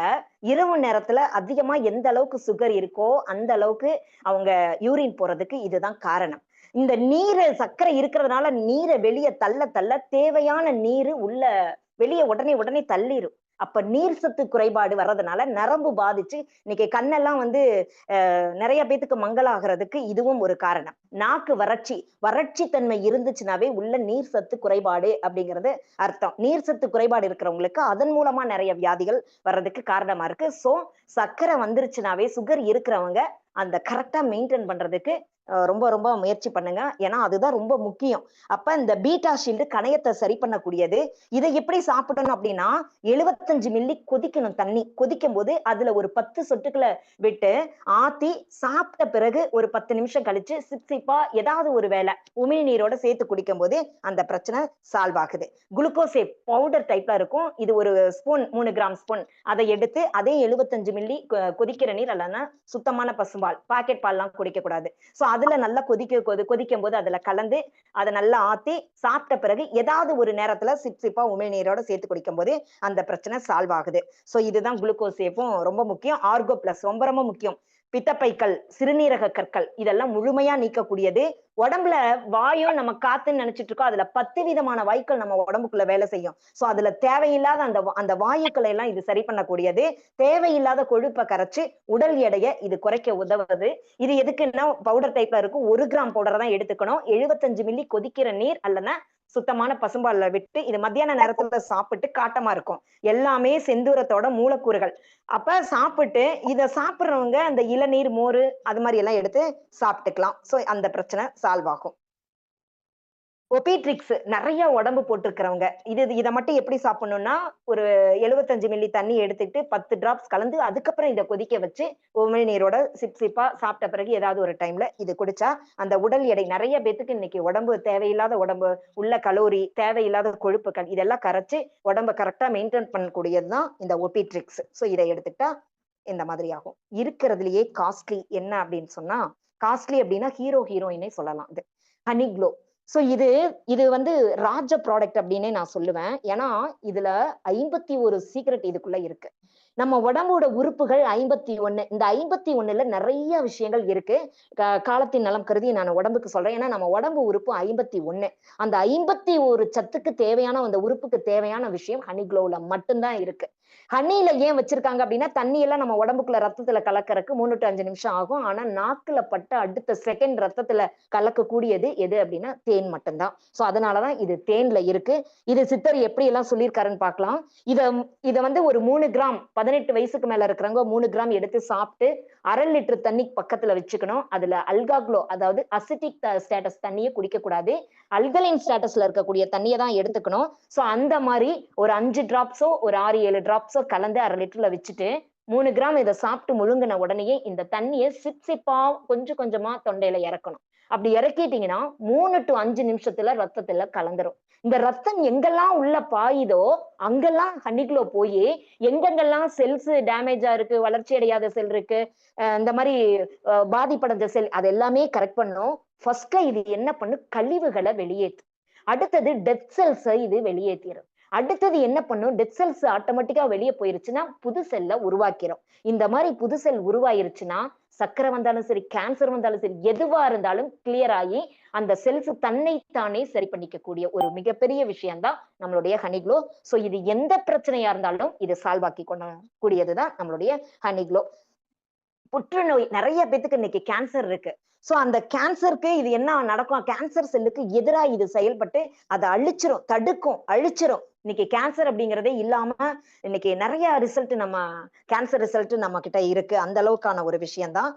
இரவு நேரத்துல அதிகமா எந்த அளவுக்கு சுகர் இருக்கோ அந்த அளவுக்கு அவங்க யூரின் போறதுக்கு இதுதான் காரணம். இந்த நீரை சர்க்கரை இருக்கிறதுனால நீரை வெளியே தள்ள தள்ள தேவையான நீர் உள்ள வெளியே உடனே உடனே தள்ளிரும். அப்ப நீர் சத்து குறைபாடு வர்றதுனால நரம்பு பாதிச்சு இன்னைக்கு கண்ணெல்லாம் வந்து நிறைய பேத்துக்கு மங்கலாகிறதுக்கு இதுவும் ஒரு காரணம். நாக்கு வறட்சி தன்மை இருந்துச்சுனாவே உள்ள நீர் சத்து குறைபாடு அப்படிங்கிறது அர்த்தம். நீர் சத்து குறைபாடு இருக்கிறவங்களுக்கு அதன் மூலமா நிறைய வியாதிகள் வர்றதுக்கு காரணமா இருக்கு. சோ சர்க்கரை வந்துருச்சுனாவே சுகர் இருக்கிறவங்க அந்த கரெக்டா மெயின்டைன் பண்றதுக்கு ரொம்ப ரொம்ப முயற்சி பண்ணுங்க. ஏன்னா அதுதான் ரொம்ப முக்கியம். அப்ப இந்த பீட்டா ஷீல்டு கணையத்தை சரி பண்ணக்கூடியது. இதை எப்படி சாப்பிடணும் அப்படின்னா 75 மில்லி கொதிக்கணும். தண்ணி கொதிக்கும் போது அதுல ஒரு 10 சொட்டுக்களை விட்டு ஆத்தி சாப்பிட்ட பிறகு ஒரு 10 நிமிஷம் கழிச்சு சிப்சிப்பா ஏதாவது ஒரு வேலை உமிழ் நீரோட சேர்த்து குடிக்கும் போது அந்த பிரச்சனை சால்வ் ஆகுது. குளுக்கோசே பவுடர் டைப்ல இருக்கும். இது ஒரு ஸ்பூன் 3 கிராம் ஸ்பூன் அதை எடுத்து அதே 75 மில்லி கொதிக்கிற நீர் அல்லனா சுத்தமான பசும்பால், பாக்கெட் பால்லாம் குடிக்க கூடாது. சோ அதுல நல்லா கொதிக்கும் போது அதுல கலந்து அதை நல்லா ஆத்தி சாப்பிட்ட பிறகு ஏதாவது ஒரு நேரத்துல சிப்பா உமிழ்நீரோட சேர்த்து குடிக்கும் போது அந்த பிரச்சனை சால்வ் ஆகுது. சோ இதுதான் குளுக்கோசேப்பும் ரொம்ப முக்கியம். ஆர்கோ பிளஸ் ரொம்ப ரொம்ப முக்கியம். பித்தப்பைக்கல், சிறுநீரக கற்கள் இதெல்லாம் முழுமையா நீக்கக்கூடியது. உடம்புல வாயும் நம்ம காத்துன்னு நினைச்சிட்டு இருக்கோம். அதுல 10 விதமான வாயுக்கள் நம்ம உடம்புக்குள்ள வேலை செய்யும். சோ அதுல தேவையில்லாத அந்த வாயுக்களை எல்லாம் இது சரி பண்ணக்கூடியது. தேவையில்லாத கொழுப்பை கரைச்சு உடல் எடையை இது குறைக்க உதவுது. இது எதுக்குன்னா பவுடர் டைப்ல இருக்கும். 1 கிராம் பவுடர் தான் எடுத்துக்கணும். 75 மில்லி கொதிக்கிற நீர் அல்லனா சுத்தமான பசும்பால்ல விட்டு இது மத்தியான நேரத்துல சாப்பிட்டு காட்டமா இருக்கும். எல்லாமே செந்தூரத்தோட மூலக்கூறுகள். அப்ப சாப்பிட்டு இத சாப்பிடுறவங்க அந்த இளநீர், மோர் அது மாதிரி எல்லாம் எடுத்து சாப்பிட்டுக்கலாம். சோ அந்த பிரச்சனை சால்வ் ஆகும். ஒபிட்ரிக்ஸ் நிறைய உடம்பு போட்டிருக்கிறவங்க இதை மட்டும் எப்படி சாப்பிடணும்னா ஒரு 75 மில்லி தண்ணி எடுத்துட்டு 10 டிராப்ஸ் கலந்து அதுக்கப்புறம் இதை கொதிக்க வச்சு உமிழ்நீரோட சிப்பா சாப்பிட்ட பிறகு ஏதாவது ஒரு டைம்ல இது குடிச்சா அந்த உடல் எடை நிறைய பேத்துக்கு இன்னைக்கு உடம்பு தேவையில்லாத உடம்பு உள்ள கலோரி, தேவையில்லாத கொழுப்புகள் இதெல்லாம் கரைச்சு உடம்ப கரெக்டா மெயின்டைன் பண்ணக்கூடியதுதான் இந்த ஒபிட்ரிக்ஸ். சோ இதை எடுத்துட்டா இந்த மாதிரி ஆகும். இருக்கிறதுலயே காஸ்ட்லி என்ன அப்படின்னு சொன்னா, காஸ்ட்லி அப்படின்னா ஹீரோயினே சொல்லலாம். இது ஹனி க்ளோ. சோ இது இது வந்து ராஜ ப்ராடக்ட் அப்படின்னே நான் சொல்லுவேன். ஏன்னா, இதுல 51 சீக்ரெட் இதுக்குள்ள இருக்கு. நம்ம உடம்போட உறுப்புகள் 51. இந்த 51ல நெறைய விஷயங்கள் இருக்கு. காலத்தின் நலம் கருதி நான் உடம்புக்கு சொல்றேன். ஏன்னா, நம்ம உடம்பு உறுப்பு 51. அந்த 51 சத்துக்கு தேவையான அந்த உறுப்புக்கு தேவையான விஷயம் ஹனி க்ளோவ்ல மட்டும் தான் இருக்கு. ஹனியில ஏன் வச்சிருக்காங்க அப்படின்னா, தண்ணி எல்லாம் நம்ம உடம்புக்குள்ள ரத்தத்துல கலக்கறக்கு 3 டூ 5 நிமிஷம் ஆகும். ஆனா, நாக்குல பட்ட அடுத்த செகண்ட் ரத்தத்துல கலக்கக்கூடியது எது அப்படின்னா, தேன் மட்டும் தான். சோ அதனால தான் இது தேன்ல இருக்கு. இது சித்தர் எப்படி எல்லாம் சொல்லியிருக்காருன்னு பார்க்கலாம். இத இத வந்து ஒரு 3 கிராம் 18 வயசுக்கு மேல இருக்கிறவங்க 3 கிராம் எடுத்து சாப்பிட்டு 1/2 லிட்டர் தண்ணி பக்கத்துல வச்சுக்கணும். அதுல அல்காக்ளோ அதாவது அசிட்டிக் ஸ்டேட்டஸ் தண்ணிய குடிக்கக்கூடாது. அல்கலைன் ஸ்டேட்டஸ்ல இருக்கக்கூடிய தண்ணிய தான் எடுத்துக்கணும். சோ அந்த மாரி ஒரு 5 டிராப்ஸோ, ஒரு 6, 7 டிராப்ஸோ கலந்து 1/2 லிட்டர்ல வச்சுட்டு 3 கிராம் இத சாப்பிட்டு முழுங்குன உடனேயே இந்த தண்ணிய சிப் சிப்பா கொஞ்சம் கொஞ்சமா தொண்டையில இறக்கணும். அப்படி இறக்கிட்டீங்கன்னா 3 டூ 5 நிமிஷத்துல ரத்தத்துல கலந்துரும். இந்த ரத்தம் எங்கெல்லாம் உள்ள பாயுதோ அங்கெல்லாம் ஹனிக்குள்ள போய் எங்கெங்கெல்லாம் செல்ஸ் டேமேஜா இருக்கு, வளர்ச்சி அடையாத செல் இருக்கு, இந்த மாதிரி பாதிப்படைஞ்ச செல் அது எல்லாமே கரெக்ட் பண்ணும். ஃபர்ஸ்ட்ல இது என்ன பண்ணும்? கழிவுகளை வெளியேற்றும். அடுத்தது டெத் செல்ஸை இது வெளியேற்றிடும். அடுத்தது என்ன பண்ணும்? டெத் செல்ஸ் ஆட்டோமேட்டிக்கா வெளியே போயிருச்சுன்னா புது செல்ல உருவாக்கிறோம். இந்த மாதிரி புது செல் உருவாயிருச்சுன்னா சக்கரை வந்தாலும் சரி, கேன்சர் வந்தாலும் சரி, எதுவா இருந்தாலும் கிளியர் ஆகி அந்த செல்ஸ் தன்னைத்தானே சரி பண்ணிக்கக்கூடிய ஒரு மிகப்பெரிய விஷயம் தான் நம்மளுடைய ஹனிக்ளோ. சோ இது எந்த பிரச்சனையா இருந்தாலும் இது சால்வ் ஆக்கி கொள்ள கூடியதுதான் நம்மளுடைய ஹனிக்ளோ. புற்றுநோய் நிறைய பேத்துக்கு இன்னைக்கு கேன்சர் இருக்கு. சோ அந்த கேன்சருக்கு இது என்ன நடக்கும்? கேன்சர் செல்லுக்கு எதிரா இது செயல்பட்டு அதை அழிச்சிரும், தடுக்கும், அழிச்சிரும். இன்னைக்கு கேன்சர் அப்படிங்கறதே இல்லாம இன்னைக்கு நிறைய ரிசல்ட் நம்ம கேன்சர் ரிசல்ட் நம்ம கிட்ட இருக்கு. அந்த அளவுக்கான ஒரு விஷயம் தான்.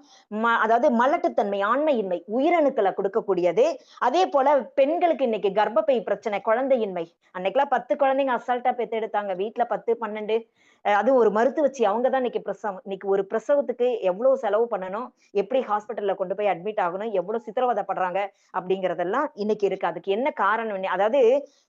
அதாவது மலட்டுத்தன்மை, ஆண்மையின்மை, உயிரணுக்களை கொடுக்கக்கூடியது. அதே போல பெண்களுக்கு இன்னைக்கு கர்ப்பப்பை பிரச்சனை, குழந்தையின்மை. அன்னைக்கெல்லாம் 10 குழந்தைங்க அசால்ட்டா பெத்தெடுத்தாங்க. வீட்டுல 10, 12. அது ஒரு மருத்துவச்சி அவங்கதான் இன்னைக்கு பிரசவம். இன்னைக்கு ஒரு பிரசவத்துக்கு எவ்வளவு செலவு பண்ணணும், எப்படி ஹாஸ்பிட்டல்ல கொண்டு போய் அட்மிட் ஆகணும், எவ்வளவு சித்திரவதைப்படுறாங்க அப்படிங்கறதெல்லாம் இன்னைக்கு இருக்கு. அதுக்கு என்ன காரணம்? அதாவது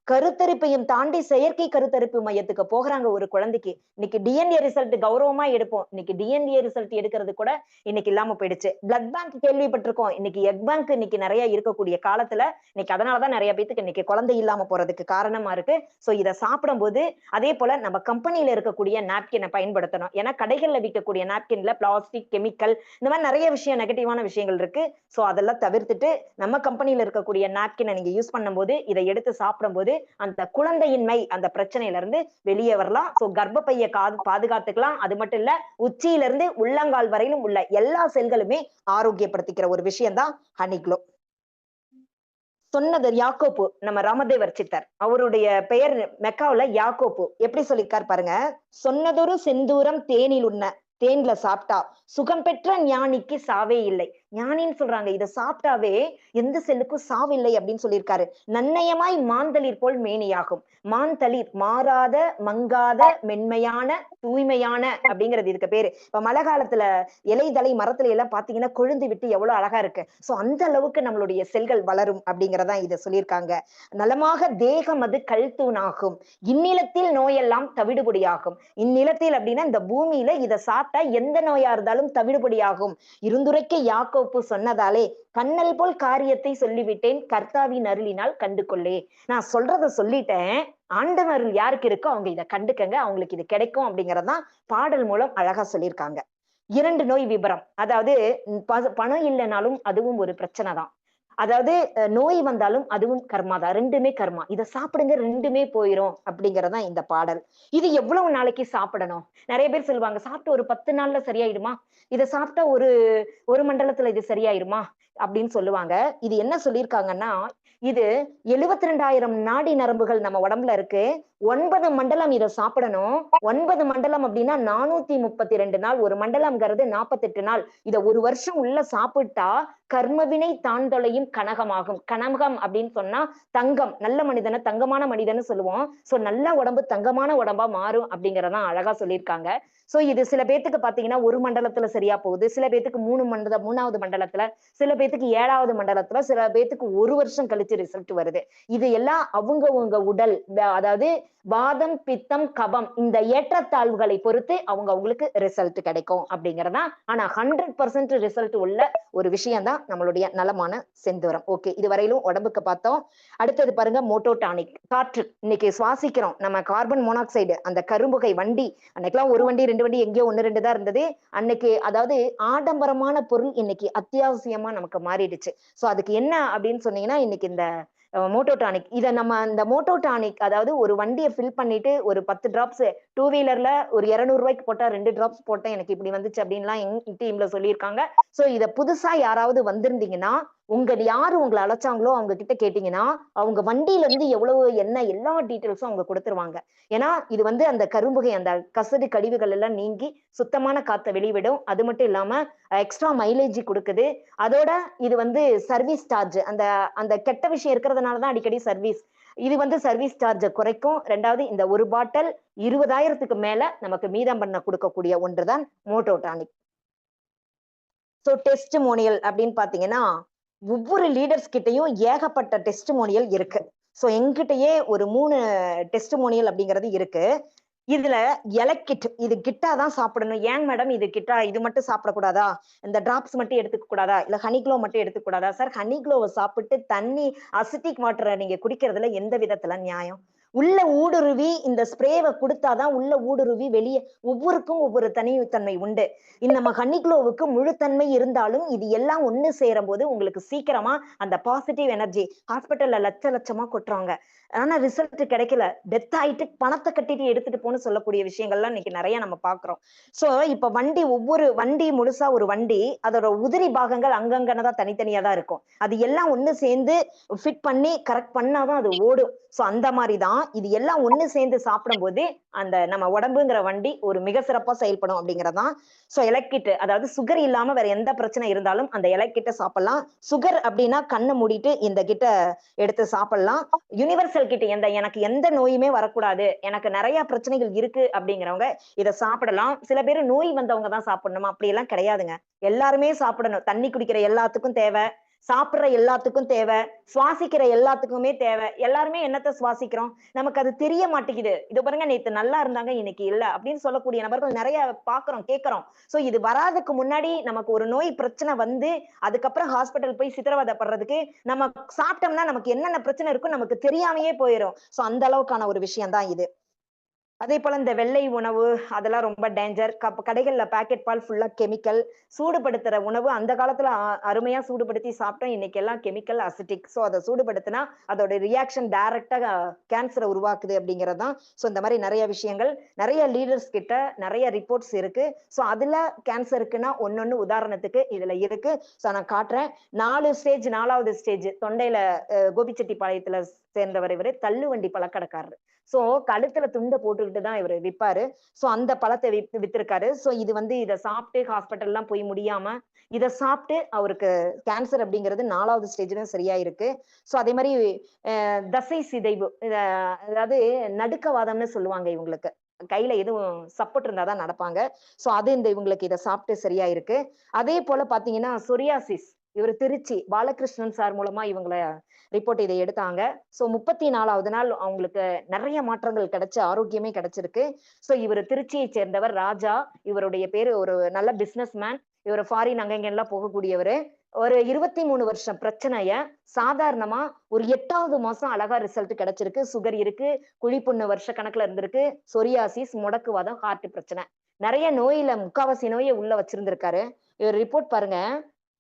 கருத்தரிப்பையும் தாண்டி செயற்கை கருத்தரிப்பு மையத்துக்கு போகிறாங்க ஒரு குழந்தைக்கு. இன்னைக்கு டிஎன்ஏ ரிசல்ட் கௌரவமா எடுப்போம். இன்னைக்கு டிஎன்ஏ ரிசல்ட் எடுக்கிறது கூட இன்னைக்கு இல்லாம போயிடுச்சு. பிளட் பேங்க் கேள்விப்பட்டிருக்கோம். இன்னைக்கு எக் பேங்க் இன்னைக்கு நிறைய இருக்கக்கூடிய காலத்துல இன்னைக்கு அதனாலதான் நிறைய பேத்துக்கு இன்னைக்கு குழந்தை இல்லாம போறதுக்கு காரணமா இருக்கு. சோ இதை சாப்பிடும்போது அதே போல நம்ம கம்பெனியில இருக்கக்கூடிய நாப்கினை பயன்படுத்தணும். ஏன்னா கடைகள்ல விற்கக்கூடிய நாப்கின்ல பிளாஸ்டிக், கெமிக்கல் இந்த மாதிரி நிறைய விஷயம் நெகட்டிவான விஷயங்கள் இருக்கு. சோ அதெல்லாம் தவிர்த்துட்டு நம்ம கம்பெனியில இருக்கக்கூடிய நாப்கினை நீங்க யூஸ் பண்ணும்போது இதை எடுத்து சாப்பிடும்போது அந்த குழந்தையின்மை அந்த பிரச்சனையில இருந்து வெளியே வரலாம். சோ கர்ப்பப்பைய பாதுகாத்துக்கலாம். அது மட்டும் இல்ல, உச்சியில இருந்து உள்ளங்கால் வரையிலும் உள்ள எல்லா செல்களுமே ஆரோக்கியப்படுத்திக்கிற ஒரு விஷயம் தான் ஹனிக்ளோ. சொன்னது யாக்கோப்பு, நம்ம ராமதேவர் சித்தர். அவருடைய பெயர் மெக்காவுல யாக்கோப்பு. எப்படி சொல்லியிருக்காரு பாருங்க. சொன்னதொரு செந்தூரம் தேனில் உண்ண, தேன்ல சாப்பிட்டா சுகம் பெற்ற ஞானிக்கு சாவே இல்லை. ஞானின்னு சொல்றாங்க. இதை சாப்பிட்டாவே எந்த செல்லுக்கும் சாவில்லை அப்படின்னு சொல்லியிருக்காரு. நன்னயமாய் மாந்தளிர் போல் மேனியாகும். மாந்தளிர் மாறாத, மங்காத, மென்மையான, தூய்மையான அப்படிங்கிறது இதுக்கு பேரு. இப்ப மழை காலத்துல இலைதலை மரத்துல எல்லாம் பாத்தீங்கன்னா கொழுந்து விட்டு எவ்வளவு அழகா இருக்கு. சோ அந்த அளவுக்கு நம்மளுடைய செல்கள் வளரும் அப்படிங்கறதா இதை சொல்லியிருக்காங்க. நலமாக தேகம் அது கல்தூணாகும். இந்நிலத்தில் நோயெல்லாம் தவிடுபடியாகும். இந்நிலத்தில் அப்படின்னா இந்த பூமியில இதை சாப்பிட்டா எந்த நோயா இருந்தாலும் தவிடுபடியாகும். இருந்துரைக்க யாக்கோப்பு சொன்னதாலே கண்ணல் போல் காரியத்தை சொல்லிவிட்டேன், கர்த்தாவின் அருளினால் கண்டு கொள்ளே. நான் சொல்றத சொல்லிட்டேன், ஆண்டவன் அருள் யாருக்கு இருக்கோ அவங்க இதை கண்டுக்கங்க, அவங்களுக்கு இது கிடைக்கும் அப்படிங்கறதான் பாடல் மூலம் அழகா சொல்லியிருக்காங்க. 2 நோய் விபரம். அதாவது பணம் இல்லைனாலும் அதுவும் ஒரு பிரச்சனை தான். அதாவது நோய் வந்தாலும் அதுவும் கர்மா தான். 2மே கர்மா. இதை சாப்பிடுங்க, 2மே போயிரும் அப்படிங்கறதான் இந்த பாடல். இது எவ்வளவு நாளைக்கு சாப்பிடணும்? நிறைய பேர் சொல்லுவாங்க, சாப்பிட்டு ஒரு 10 நாள்ல சரியாயிடுமா? இதை சாப்பிட்டா ஒரு மண்டலத்துல இது சரியாயிருமா அப்படின்னு சொல்லுவாங்க. இது என்ன சொல்லியிருக்காங்கன்னா, இது 72,000 நாடி நரம்புகள் நம்ம உடம்புல இருக்கு. 9 மண்டலம் இதை சாப்பிடணும். 9 மண்டலம் அப்படின்னா 432 நாள். ஒரு மண்டலம்ங்கிறது 48 நாள். இதை ஒரு வருஷம் உள்ள சாப்பிட்டா கர்மவினை தாழ்ந்தொலையும் கனகமாகும். கனகம் அப்படின்னு சொன்னா தங்கம், நல்ல மனிதனை தங்கமான மனிதன்னு சொல்லுவோம். சோ நல்ல உடம்பு தங்கமான உடம்பா மாறும் அப்படிங்கறதான் அழகா சொல்லியிருக்காங்க. சோ இது சில பேத்துக்கு பாத்தீங்கன்னா ஒரு மண்டலத்துல சரியா போகுது, சில பேத்துக்கு 3வது மண்டலத்துல, சில பேத்துக்கு 7வது மண்டலத்துல, சில பேத்துக்கு ஒரு வருஷம் கழிச்சு ரிசல்ட் வருது. இது எல்லாம் அவங்க உடல், அதாவது வாதம், பித்தம், கபம் இந்த ஏற்றத்தாழ்வுகளை பொறுத்து அவங்களுக்கு ரிசல்ட் கிடைக்கும் அப்படிங்கறதா. ஆனா 100% ரிசல்ட் உள்ள ஒரு விஷயம் தான் நம்மளுடைய நலமான செந்தூரம். ஓகே, இதுவரையிலும் உடம்புக்கு பார்த்தோம். அடுத்தது பாருங்க, மோட்டோடானிக். காற்று இன்னைக்கு சுவாசிக்கிறோம் நம்ம, கார்பன் மோனாக்சைடு, அந்த கரும்புகை வண்டி. அன்னைக்கெல்லாம் ஒரு வண்டி 2 வண்டி எங்கேயோ 1 2 தான் இருந்தது. அன்னைக்கு அதாவது ஆடம்பரமான பொருள் இன்னைக்கு அத்தியாவசியமா நமக்கு மாறிடுச்சு. சோ அதுக்கு என்ன அப்படின்னு சொன்னீங்கன்னா, இன்னைக்கு இந்த மோட்டோடானிக். இத நம்ம இந்த மோட்டோடானிக், அதாவது ஒரு வண்டியை ஃபில் பண்ணிட்டு ஒரு 10 டிராப்ஸ், டூ வீலர்ல ஒரு 200 ரூபாய்க்கு போட்டா 2 டிராப்ஸ் போட்டேன் எனக்கு இப்படி வந்துச்சு அப்படின்லாம் எங்க டீம்ல சொல்லியிருக்காங்க. சோ இத புதுசா யாராவது வந்திருந்தீங்கன்னா, யாரு உங்களை அழைச்சாங்களோ அவங்க கிட்ட கேட்டீங்கன்னா, அவங்க வண்டியில இருந்து எவ்வளவு என்ன எல்லா டீட்டெயில்ஸும் அவங்க கொடுத்துருவாங்க. ஏன்னா இது வந்து அந்த கரும்புகை, அந்த கசடு கழிவுகள் எல்லாம் நீங்கி சுத்தமான காத்தை வெளிவிடும். அது மட்டும் இல்லாம எக்ஸ்ட்ரா மைலேஜ் கொடுக்குது. அதோட இது வந்து சர்வீஸ் சார்ஜ், அந்த அந்த கெட்ட விஷயம் இருக்கிறதுனாலதான் அடிக்கடி சர்வீஸ், இது வந்து சர்வீஸ் சார்ஜ குறைக்கும். ரெண்டாவது, இந்த ஒரு பாட்டில் 20,000க்கு மேல நமக்கு மீதம் பண்ண கொடுக்கக்கூடிய ஒன்றுதான் மோட்டோடானிக். சோ டெஸ்டிமோனியல் அப்படின்னு பாத்தீங்கன்னா, ஒவ்வொரு லீடர்ஸ் கிட்டயும் ஏகப்பட்ட டெஸ்டிமோனியல் இருக்கு. சோ என்கிட்டயே ஒரு 3 டெஸ்டிமோனியல் அப்படிங்கிறது இருக்கு. இதுல எலக்கிட், இது கிட்டா தான் சாப்பிடணும். ஏன் மேடம் இது கிட்டா, இது மட்டும் சாப்பிடக்கூடாதா? இந்த டிராப்ஸ் மட்டும் எடுத்துக்க கூடாதா? இல்ல ஹனிக்ளோ மட்டும் எடுத்துக்க கூடாதா? சார், ஹனிக்ளோவை சாப்பிட்டு தண்ணி, அசிட்டிக் வாட்டரை நீங்க குடிக்கிறதுல எந்த விதத்துல நியாயம்? உள்ள ஊடுருவி இந்த ஸ்ப்ரேவை கொடுத்தாதான் உள்ள ஊடுருவி வெளியே, ஒவ்வொருக்கும் ஒவ்வொரு தனித்தன்மை உண்டு. நம்ம ஹனிக்ளோவுக்கு முழுத்தன்மை இருந்தாலும் இது எல்லாம் ஒண்ணு சேரும் போது உங்களுக்கு சீக்கிரமா அந்த பாசிட்டிவ் எனர்ஜி, ஹாஸ்பிட்டல்ல லட்சமா கொட்டுறாங்க. ஆனா ரிசல்ட் கிடைக்கல, டெத் ஆயிட்டு பணத்தை கட்டிட்டு எடுத்துட்டு போன்னு சொல்லக்கூடிய விஷயங்கள்லாம் இன்னைக்கு நிறைய நம்ம பாக்குறோம். சோ இப்ப வண்டி, ஒவ்வொரு வண்டி முழுசா ஒரு வண்டி, அதோட உதிரி பாகங்கள் அங்கங்கனதான் தனித்தனியா தான் இருக்கும். அது எல்லாம் ஒண்ணு சேர்ந்து ஃபிட் பண்ணி கரெக்ட் பண்ணாதான் அது ஓடும். சோ அந்த மாதிரிதான் இது எல்லாம் ஒண்ணு சேர்ந்து சாப்பிடும் போது அந்த நம்ம உடம்புங்கிற வண்டி ஒரு மிக சிறப்பா செயல்படும் அப்படிங்கறதான். சோ எலக்கிட், அதாவது சுகர் இல்லாம வேற எந்த பிரச்சனை இருந்தாலும் அந்த எலக்கிட்ட சாப்பிடலாம். சுகர் அப்படின்னா கண்ணை மூடிட்டு இந்த கிட்ட எடுத்து சாப்பிடலாம். யுனிவர்சல் கிட்ட, எனக்கு எந்த நோயுமே வரக்கூடாது, எனக்கு நிறைய பிரச்சனைகள் இருக்கு அப்படிங்கிறவங்க இதை சாப்பிடலாம். சில பேர் நோய் வந்தவங்க தான் சாப்பிடணுமா, அப்படி எல்லாம் கிடையாதுங்க. எல்லாருமே சாப்பிடணும். தண்ணி குடிக்கிற எல்லாத்துக்கும் தேவை, சாப்பிடுற எல்லாத்துக்கும் தேவை, சுவாசிக்கிற எல்லாத்துக்குமே தேவை. எல்லாருமே என்னத்தை சுவாசிக்கிறோம், நமக்கு அது தெரிய மாட்டேங்குது. இது பாருங்க, நேத்து நல்லா இருந்தாங்க இன்னைக்கு இல்ல அப்படின்னு சொல்லக்கூடிய நபர்கள் நிறைய பாக்குறோம், கேட்கிறோம். சோ இது வராதுக்கு முன்னாடி நமக்கு ஒரு நோய் பிரச்சனை வந்து அதுக்கப்புறம் ஹாஸ்பிட்டல் போய் சித்திரவதைப்படுறதுக்கு, நம்ம சாப்பிட்டோம்னா நமக்கு என்னென்ன பிரச்சனை இருக்கும் நமக்கு தெரியாமையே போயிடும். சோ அந்த அளவுக்கான ஒரு விஷயம் தான் இது. அதே போல இந்த வெள்ளை உணவு அதெல்லாம் ரொம்ப டேஞ்சர். கடைகள்ல பாக்கெட் பால் ஃபுல்லா கெமிக்கல். சூடுபடுத்துற உணவு அந்த காலத்துல அருமையா சூடுபடுத்தி சாப்பிட்டோம். இன்னைக்கு எல்லாம் கெமிக்கல், அசிட்டிக். சோ அதை சூடுபடுத்தினா அதோட ரியாக்ஷன் டைரக்டா கேன்சரை உருவாக்குது அப்படிங்கறதுதான். சோ இந்த மாதிரி நிறைய விஷயங்கள், நிறைய லீடர்ஸ் கிட்ட நிறைய ரிப்போர்ட்ஸ் இருக்கு. சோ அதுல கேன்சருக்குன்னா ஒன்னொன்னு உதாரணத்துக்கு இதுல இருக்கு. சோ நான் காட்டுறேன். 4 ஸ்டேஜ். 4வது ஸ்டேஜ் தொண்டையில, கோபிச்செட்டிப்பாளையத்துல சேர்ந்தவர் இவரு. தள்ளுவண்டி பழக்கடைக்காரர். சோ கழுத்துல துண்டை போட்டுக்கிட்டு தான் இவரு விப்பாரு. சோ அந்த பழத்தை வித்திருக்காரு. சோ இது வந்து இதை சாப்பிட்டு ஹாஸ்பிட்டல் எல்லாம் போய் முடியாம இதை சாப்பிட்டு அவருக்கு கேன்சர் அப்படிங்கிறது 4வது ஸ்டேஜ்ல சரியா இருக்கு. சோ அதே மாதிரி தசை சிதைவு, அதாவது நடுக்கவாதம்னு சொல்லுவாங்க இவங்களுக்கு. கையில எதுவும் சப்போர்ட் இருந்தாதான் நடப்பாங்க. சோ அது இந்த இவங்களுக்கு இதை சாப்பிட்டு சரியா இருக்கு. அதே போல பாத்தீங்கன்னா சொரியாசிஸ், இவர் திருச்சி பாலகிருஷ்ணன் சார் மூலமா இவங்களை ரிப்போர்ட் இதை எடுத்தாங்க. சோ 34வது நாள் அவங்களுக்கு நிறைய மாற்றங்கள் கிடைச்சு ஆரோக்கியமே கிடைச்சிருக்கு. சோ இவர் திருச்சியை சேர்ந்தவர் ராஜா. இவருடைய பேரு, ஒரு நல்ல பிசினஸ் மேன். இவர் ஃபாரின் அங்கங்க எல்லாம் போகக்கூடியவரு. ஒரு 23 வருஷம் பிரச்சனைய சாதாரணமா ஒரு 8வது மாசம் அழகா ரிசல்ட் கிடைச்சிருக்கு. சுகர் இருக்கு, குழிப்புண்ணு வருஷ கணக்குல இருந்திருக்கு, சொரியாசிஸ், முடக்குவாதம், ஹார்ட் பிரச்சனை, நிறைய நோயில முக்காவாசி நோயை உள்ள வச்சிருந்திருக்காரு. இவர் ரிப்போர்ட் பாருங்க.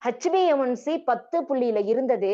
HbA1c 10 புள்ளியில இருந்தது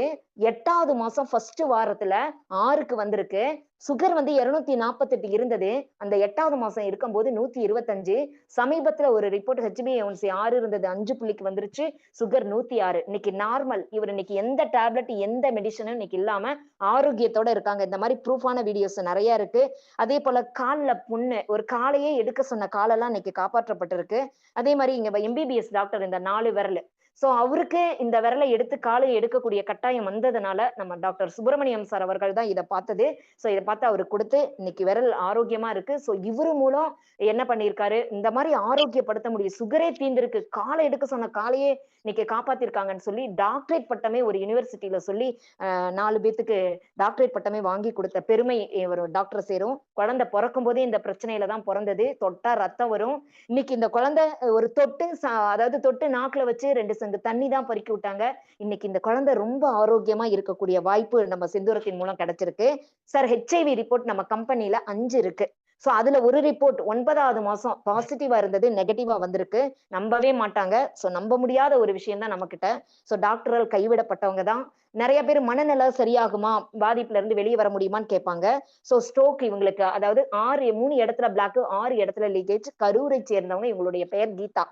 8வது மாசம் ஃபர்ஸ்ட் வாரத்துல 6க்கு வந்திருக்கு. சுகர் வந்து 248 இருந்தது, அந்த 8வது மாசம் இருக்கும்போது 125. சமீபத்துல ஒரு ரிப்போர்ட் HbA1c 6 இருந்தது, 5 புள்ளிக்கு வந்துருச்சு. சுகர் 106. இன்னைக்கு நார்மல். இவர் இன்னைக்கு எந்த டேப்லெட் எந்த மெடிசனும் இன்னைக்கு இல்லாம ஆரோக்கியத்தோட இருக்காங்க. இந்த மாதிரி ப்ரூஃபான வீடியோஸ் நிறைய இருக்கு. அதே போல கால்ல புண்ணு, ஒரு காலையே எடுக்க சொன்ன காலெல்லாம் இன்னைக்கு காப்பாற்றப்பட்டிருக்கு. அதே மாதிரி இங்க MBBS டாக்டர் இந்த 4 விரல், சோ அவருக்கு இந்த விரலை எடுத்து காலை எடுக்கக்கூடிய கட்டாயம் வந்ததுனால நம்ம டாக்டர் சுப்பிரமணியம் சார் அவர்கள் தான் இதை பார்த்தது. சோ இதை பார்த்து அவருக்கு கொடுத்து இன்னைக்கு விரல் ஆரோக்கியமா இருக்கு. சோ இவரு மூலம் என்ன பண்ணியிருக்காரு, இந்த மாதிரி ஆரோக்கியப்படுத்த முடியும். சுகரே தீர்ந்திருக்கு, காலை எடுக்க சொன்ன காலையே இன்னைக்கு காப்பாத்திருக்காங்கன்னு சொல்லி டாக்டரேட் பட்டமே ஒரு யுனிவர்சிட்டியில சொல்லி 4 பேத்துக்கு டாக்டரேட் பட்டமே வாங்கி கொடுத்த பெருமை ஒரு டாக்டர் சேரும். குழந்தை பிறக்கும் போதே இந்த பிரச்சனையில தான் பிறந்தது. தொட்டா ரத்தம் வரும். இன்னைக்கு இந்த குழந்தை ஒரு தொட்டு அதாவது தொட்டு நாக்குல வச்சு 2 சங்கு தண்ணி தான் பறிக்க விட்டாங்க. இன்னைக்கு இந்த குழந்தை ரொம்ப ஆரோக்கியமா இருக்கக்கூடிய வாய்ப்பு நம்ம செந்தூரத்தின் மூலம் கிடைச்சிருக்கு. சார் ஹெச்ஐவி ரிப்போர்ட் நம்ம கம்பெனில 5 இருக்கு. சோ அதுல ஒரு ரிப்போர்ட் 9வது மாசம் பாசிட்டிவா இருந்தது, நெகட்டிவா வந்திருக்கு. நம்பவே மாட்டாங்க. சோ நம்ப முடியாத ஒரு விஷயம் தான் நம்ம கிட்ட. சோ டாக்டரால் கைவிடப்பட்டவங்க தான். நிறைய பேர் மனநல சரியாகுமா, பாதிப்புல இருந்து வெளியே வர முடியுமான்னு கேட்பாங்க. சோ ஸ்ட்ரோக் இவங்களுக்கு, அதாவது 3 இடத்துல பிளாக், 6 இடத்துல லீக்கேஜ். கரூரை சேர்ந்தவங்க. இவங்களுடைய பெயர் கீதா.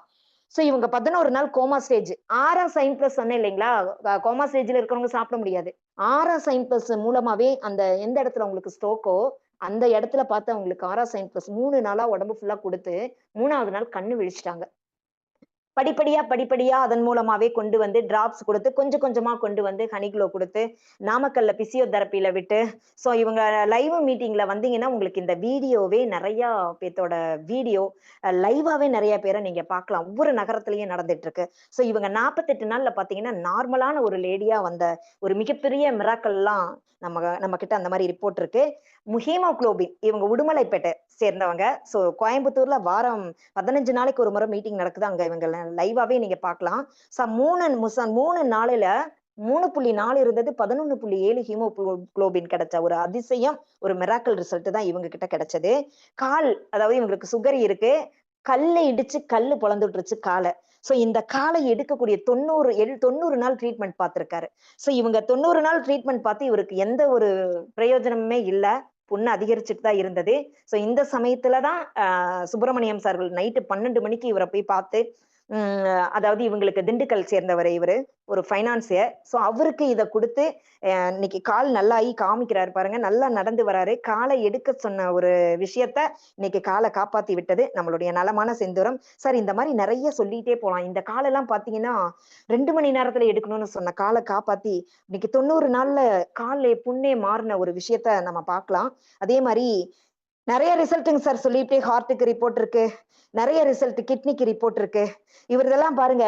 சோ இவங்க 11 நாள் கோமா ஸ்டேஜ். 6ஆம் சைன் பிளஸ் சொன்னேன் இல்லைங்களா, கோமா ஸ்டேஜ்ல இருக்கிறவங்க சாப்பிட முடியாது. 6ஆம் சைன் பிளஸ் மூலமாவே அந்த எந்த இடத்துல உங்களுக்கு ஸ்ட்ரோக்கோ அந்த இடத்துல பார்த்து அவங்களுக்கு 6ஆம் சைன் பிளஸ் 3 நாளா உடம்பு ஃபுல்லா கொடுத்து 3வது நாள் கண்ணு விழிச்சிட்டாங்க. படிப்படியா அதன் மூலமாவே கொண்டு வந்து டிராப்ஸ் குடுத்து, கொஞ்சம் கொஞ்சமா கொண்டு வந்து ஹனிக்ளோ குடுத்து, நாமக்கல்ல பிசியோதெரபில விட்டு, சோ இவங்க லைவ் மீட்டிங்ல வந்தீங்கன்னா, உங்களுக்கு இந்த வீடியோவே நெறையா பேத்தோட வீடியோ லைவாவே நெறைய பேர நீங்க பார்க்கலாம். ஒவ்வொரு நகரத்திலயும் நடந்துட்டு இருக்கு. சோ இவங்க 48 நாள்ல பார்த்தீங்கன்னா, நார்மலான ஒரு லேடியா வந்த ஒரு மிகப்பெரிய மிராக்கிள்லாம் நம்ம கிட்ட அந்த மாரி ரிப்போர்ட் இருக்கு. ஹீமோகுளோபின் இவங்க உடுமலைப்பேட்டை சேர்ந்தவங்க. சோ கோயம்புத்தூர்ல வாரம் 15 நாளைக்கு ஒரு முறை மீட்டிங் நடக்குது. அங்க இவங்க லைவாவே நீங்க பார்க்கலாம். 3 நாளையில 3.4 இருந்தது, 11.7 ஹீமோகுளோபின் கிடைச்ச ஒரு அதிசயம், ஒரு மிராக்கிள் ரிசல்ட் தான் இவங்க கிட்ட கிடைச்சது. அதாவது இவங்களுக்கு சுகர் இருக்கு. கல்ல இடிச்சு கல்லு பொளந்துட்டுருச்சு கால. சோ இந்த காலை எடுக்கக்கூடிய 90 நாள் ட்ரீட்மெண்ட் பார்த்திருக்காரு. சோ இவங்க 90 நாள் ட்ரீட்மெண்ட் பார்த்து இவருக்கு எந்த ஒரு பிரயோஜனமுமே இல்ல. புண்ணு அதிகரிச்சுட்டு தான் இருந்தது. சோ இந்த சமயத்துல தான் சுப்பிரமணியம் சார்கள் நைட்டு 12 மணிக்கு இவரை போய் பார்த்து, அதாவது இவங்களுக்கு திண்டுக்கல் சேர்ந்தவர் இவரு. ஒரு ஃபைனான்சியர். சோ அவருக்கு இத குடுத்து இன்னைக்கு கால் நல்லாயி காமிக்கிறாரு பாருங்க. நல்லா நடந்து வராரு. காலை எடுக்க சொன்ன ஒரு விஷயத்த இன்னைக்கு கால காப்பாத்தி விட்டது நம்மளுடைய நலமான செந்தூரம். சார் இந்த மாரி நெறைய சொல்லிட்டே போலாம். இந்த காலெல்லாம் பார்த்தீங்கன்னா, 2 மணி நேரத்துல எடுக்கணும்னு சொன்ன கால காப்பாத்தி, இன்னைக்கு 90 நாள்ல கால்ல புண்ணே மாறுன ஒரு விஷயத்த நம்ம பார்க்கலாம். அதே மாரி நெறைய ரிசல்ட்டுங்க சார் சொல்லிட்டே ஹார்ட்டுக்கு ரிப்போர்ட் இருக்கு. நெறைய ரிசல்ட் கிட்னிக்கு ரிப்போர்ட் இருக்கு. இவரதெல்லாம் பாருங்க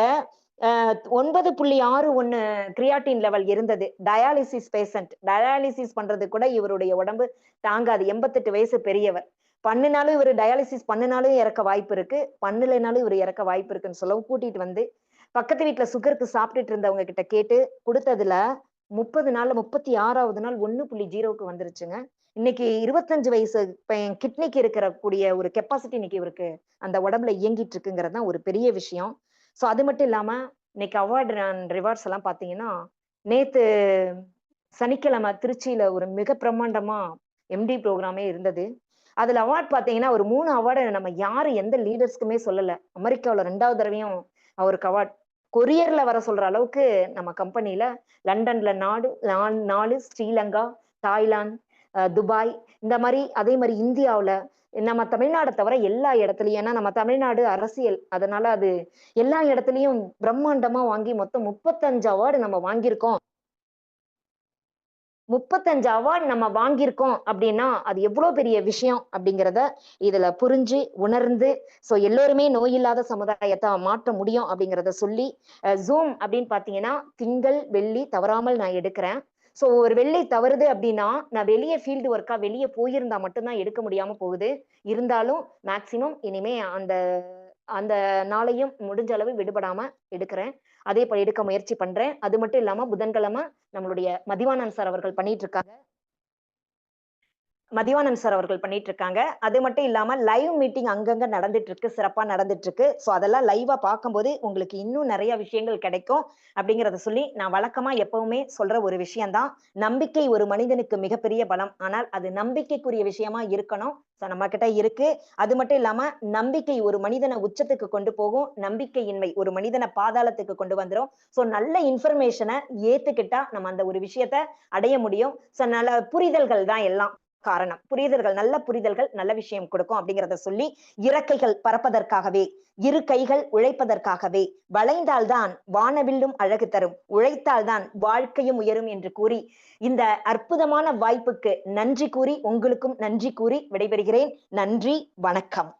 9.61 கிரியாட்டின் லெவல் இருந்தது. Dialysis patient. டயாலிசிஸ் பண்றது கூட இவருடைய உடம்பு தாங்காது. 88 வயசு பெரியவர். பண்ணுனாலும் இவரு டயாலிசிஸ் பண்ணுனாலும் இறக்க வாய்ப்பு இருக்கு. பண்ணலைனாலும் இவரு இறக்க வாய்ப்பு இருக்குன்னு சொல்லவும் கூட்டிட்டு வந்து, பக்கத்து வீட்ல சுகருக்கு சாப்பிட்டுட்டு இருந்தவங்க கிட்ட கேட்டு குடுத்ததுல 30 நாள்ல 36வது நாள் 1.0க்கு வந்துருச்சுங்க. இன்னைக்கு 25 வயசு பையன் கிட்னிக்கு கூடிய ஒரு கெப்பாசிட்டி இன்னைக்கு இவருக்கு அந்த உடம்புல இயங்கிட்டு இருக்குங்கிறது தான் ஒரு பெரிய விஷயம். சோ அது மட்டும் இல்லாம இன்னைக்கு அவார்டு அண்ட் ரிவார்ட்ஸ் எல்லாம் பாத்தீங்கன்னா, நேத்து சனிக்கிழமை திருச்சியில ஒரு மிக பிரம்மாண்டமா எம்டி ப்ரோகிராமே இருந்தது. அதுல அவார்ட் பாத்தீங்கன்னா, ஒரு 3 அவார்ட நம்ம யாரு எந்த லீடர்ஸ்க்குமே சொல்லல. அமெரிக்காவுல 2வது தடவையும் அவருக்கு அவார்ட். கொரியர்ல வர சொல்ற அளவுக்கு நம்ம கம்பெனில லண்டன்ல 4, ஸ்ரீலங்கா, தாய்லாந்து, துபாய் இந்த மாரி, அதே மாரி இந்தியாவுல நம்ம தமிழ்நாட தவிர எல்லா இடத்துலயும், ஏன்னா நம்ம தமிழ்நாடு அரசியல். அதனால அது எல்லா இடத்துலயும் பிரம்மாண்டமா வாங்கி மொத்தம் 35 அவார்டு நம்ம வாங்கியிருக்கோம். 35 அவார்ட் நம்ம வாங்கியிருக்கோம் அப்படின்னா, அது எவ்வளோ பெரிய விஷயம் அப்படிங்கிறத இதுல புரிஞ்சு, உணர்ந்து, சோ எல்லோருமே நோயில்லாத சமுதாயத்த மாற்ற முடியும் அப்படிங்கிறத சொல்லி, Zoom அப்படின்னு பார்த்தீங்கன்னா, திங்கள், வெள்ளி தவறாமல் நான் எடுக்கிறேன். சோ ஒரு வெள்ளி தவறுது அப்படின்னா, நான் வெளிய ஃபீல்டு ஒர்க்கா வெளிய போயிருந்தா மட்டும் தான் எடுக்க முடியாம போகுது. இருந்தாலும் மேக்ஸிமம் இனிமே அந்த அந்த நாளையும் முடிஞ்ச அளவு விடுபடாம எடுக்கிறேன். அதேபோல எடுக்க முயற்சி பண்றேன். அது மட்டும் இல்லாம புதன்கிழமை நம்மளுடைய மதிவாணன் சார் அவர்கள் பண்ணிட்டு இருக்காங்க. மதிவாணன் சார் அவர்கள் பண்ணிட்டு இருக்காங்க. அது மட்டும் இல்லாம லைவ் மீட்டிங் அங்கங்க நடந்துட்டு இருக்கு. சிறப்பா நடந்துட்டு இருக்கு. சோ அதெல்லாம் லைவா பார்க்கும்போது உங்களுக்கு இன்னும் நெறைய விஷயங்கள் கிடைக்கும் அப்படிங்கிறத சொல்லி, நான் வழக்கமா எப்பவுமே சொல்ற ஒரு விஷயம் தான். நம்பிக்கை ஒரு மனிதனுக்கு மிகப்பெரிய பலம். ஆனால் அது நம்பிக்கைக்குரிய விஷயமா இருக்கணும். சோ நம்ம கிட்ட இருக்கு. அது மட்டும் இல்லாம நம்பிக்கை ஒரு மனிதன உச்சத்துக்கு கொண்டு போகும். நம்பிக்கையின்மை ஒரு மனிதன பாதாளத்துக்கு கொண்டு வந்துரும். சோ நல்ல இன்ஃபர்மேஷன ஏத்துக்கிட்டா நம்ம அந்த ஒரு விஷயத்த அடைய முடியும். சோ நல்ல புரிதல்கள் தான் எல்லாம். காரணம். புரிதல்கள், நல்ல புரிதல்கள் நல்ல விஷயம் கொடுக்கும் அப்படிங்கிறத சொல்லி, இறக்கைகள் பறப்பதற்காகவே, இரு கைகள் உழைப்பதற்காகவே, வளைந்தால்தான் வானவில்லும் அழகு தரும், உழைத்தால்தான் வாழ்க்கையும் உயரும் என்று கூறி, இந்த அற்புதமான வாய்ப்புக்கு நன்றி கூறி, உங்களுக்கும் நன்றி கூறி விடைபெறுகிறேன். நன்றி, வணக்கம்.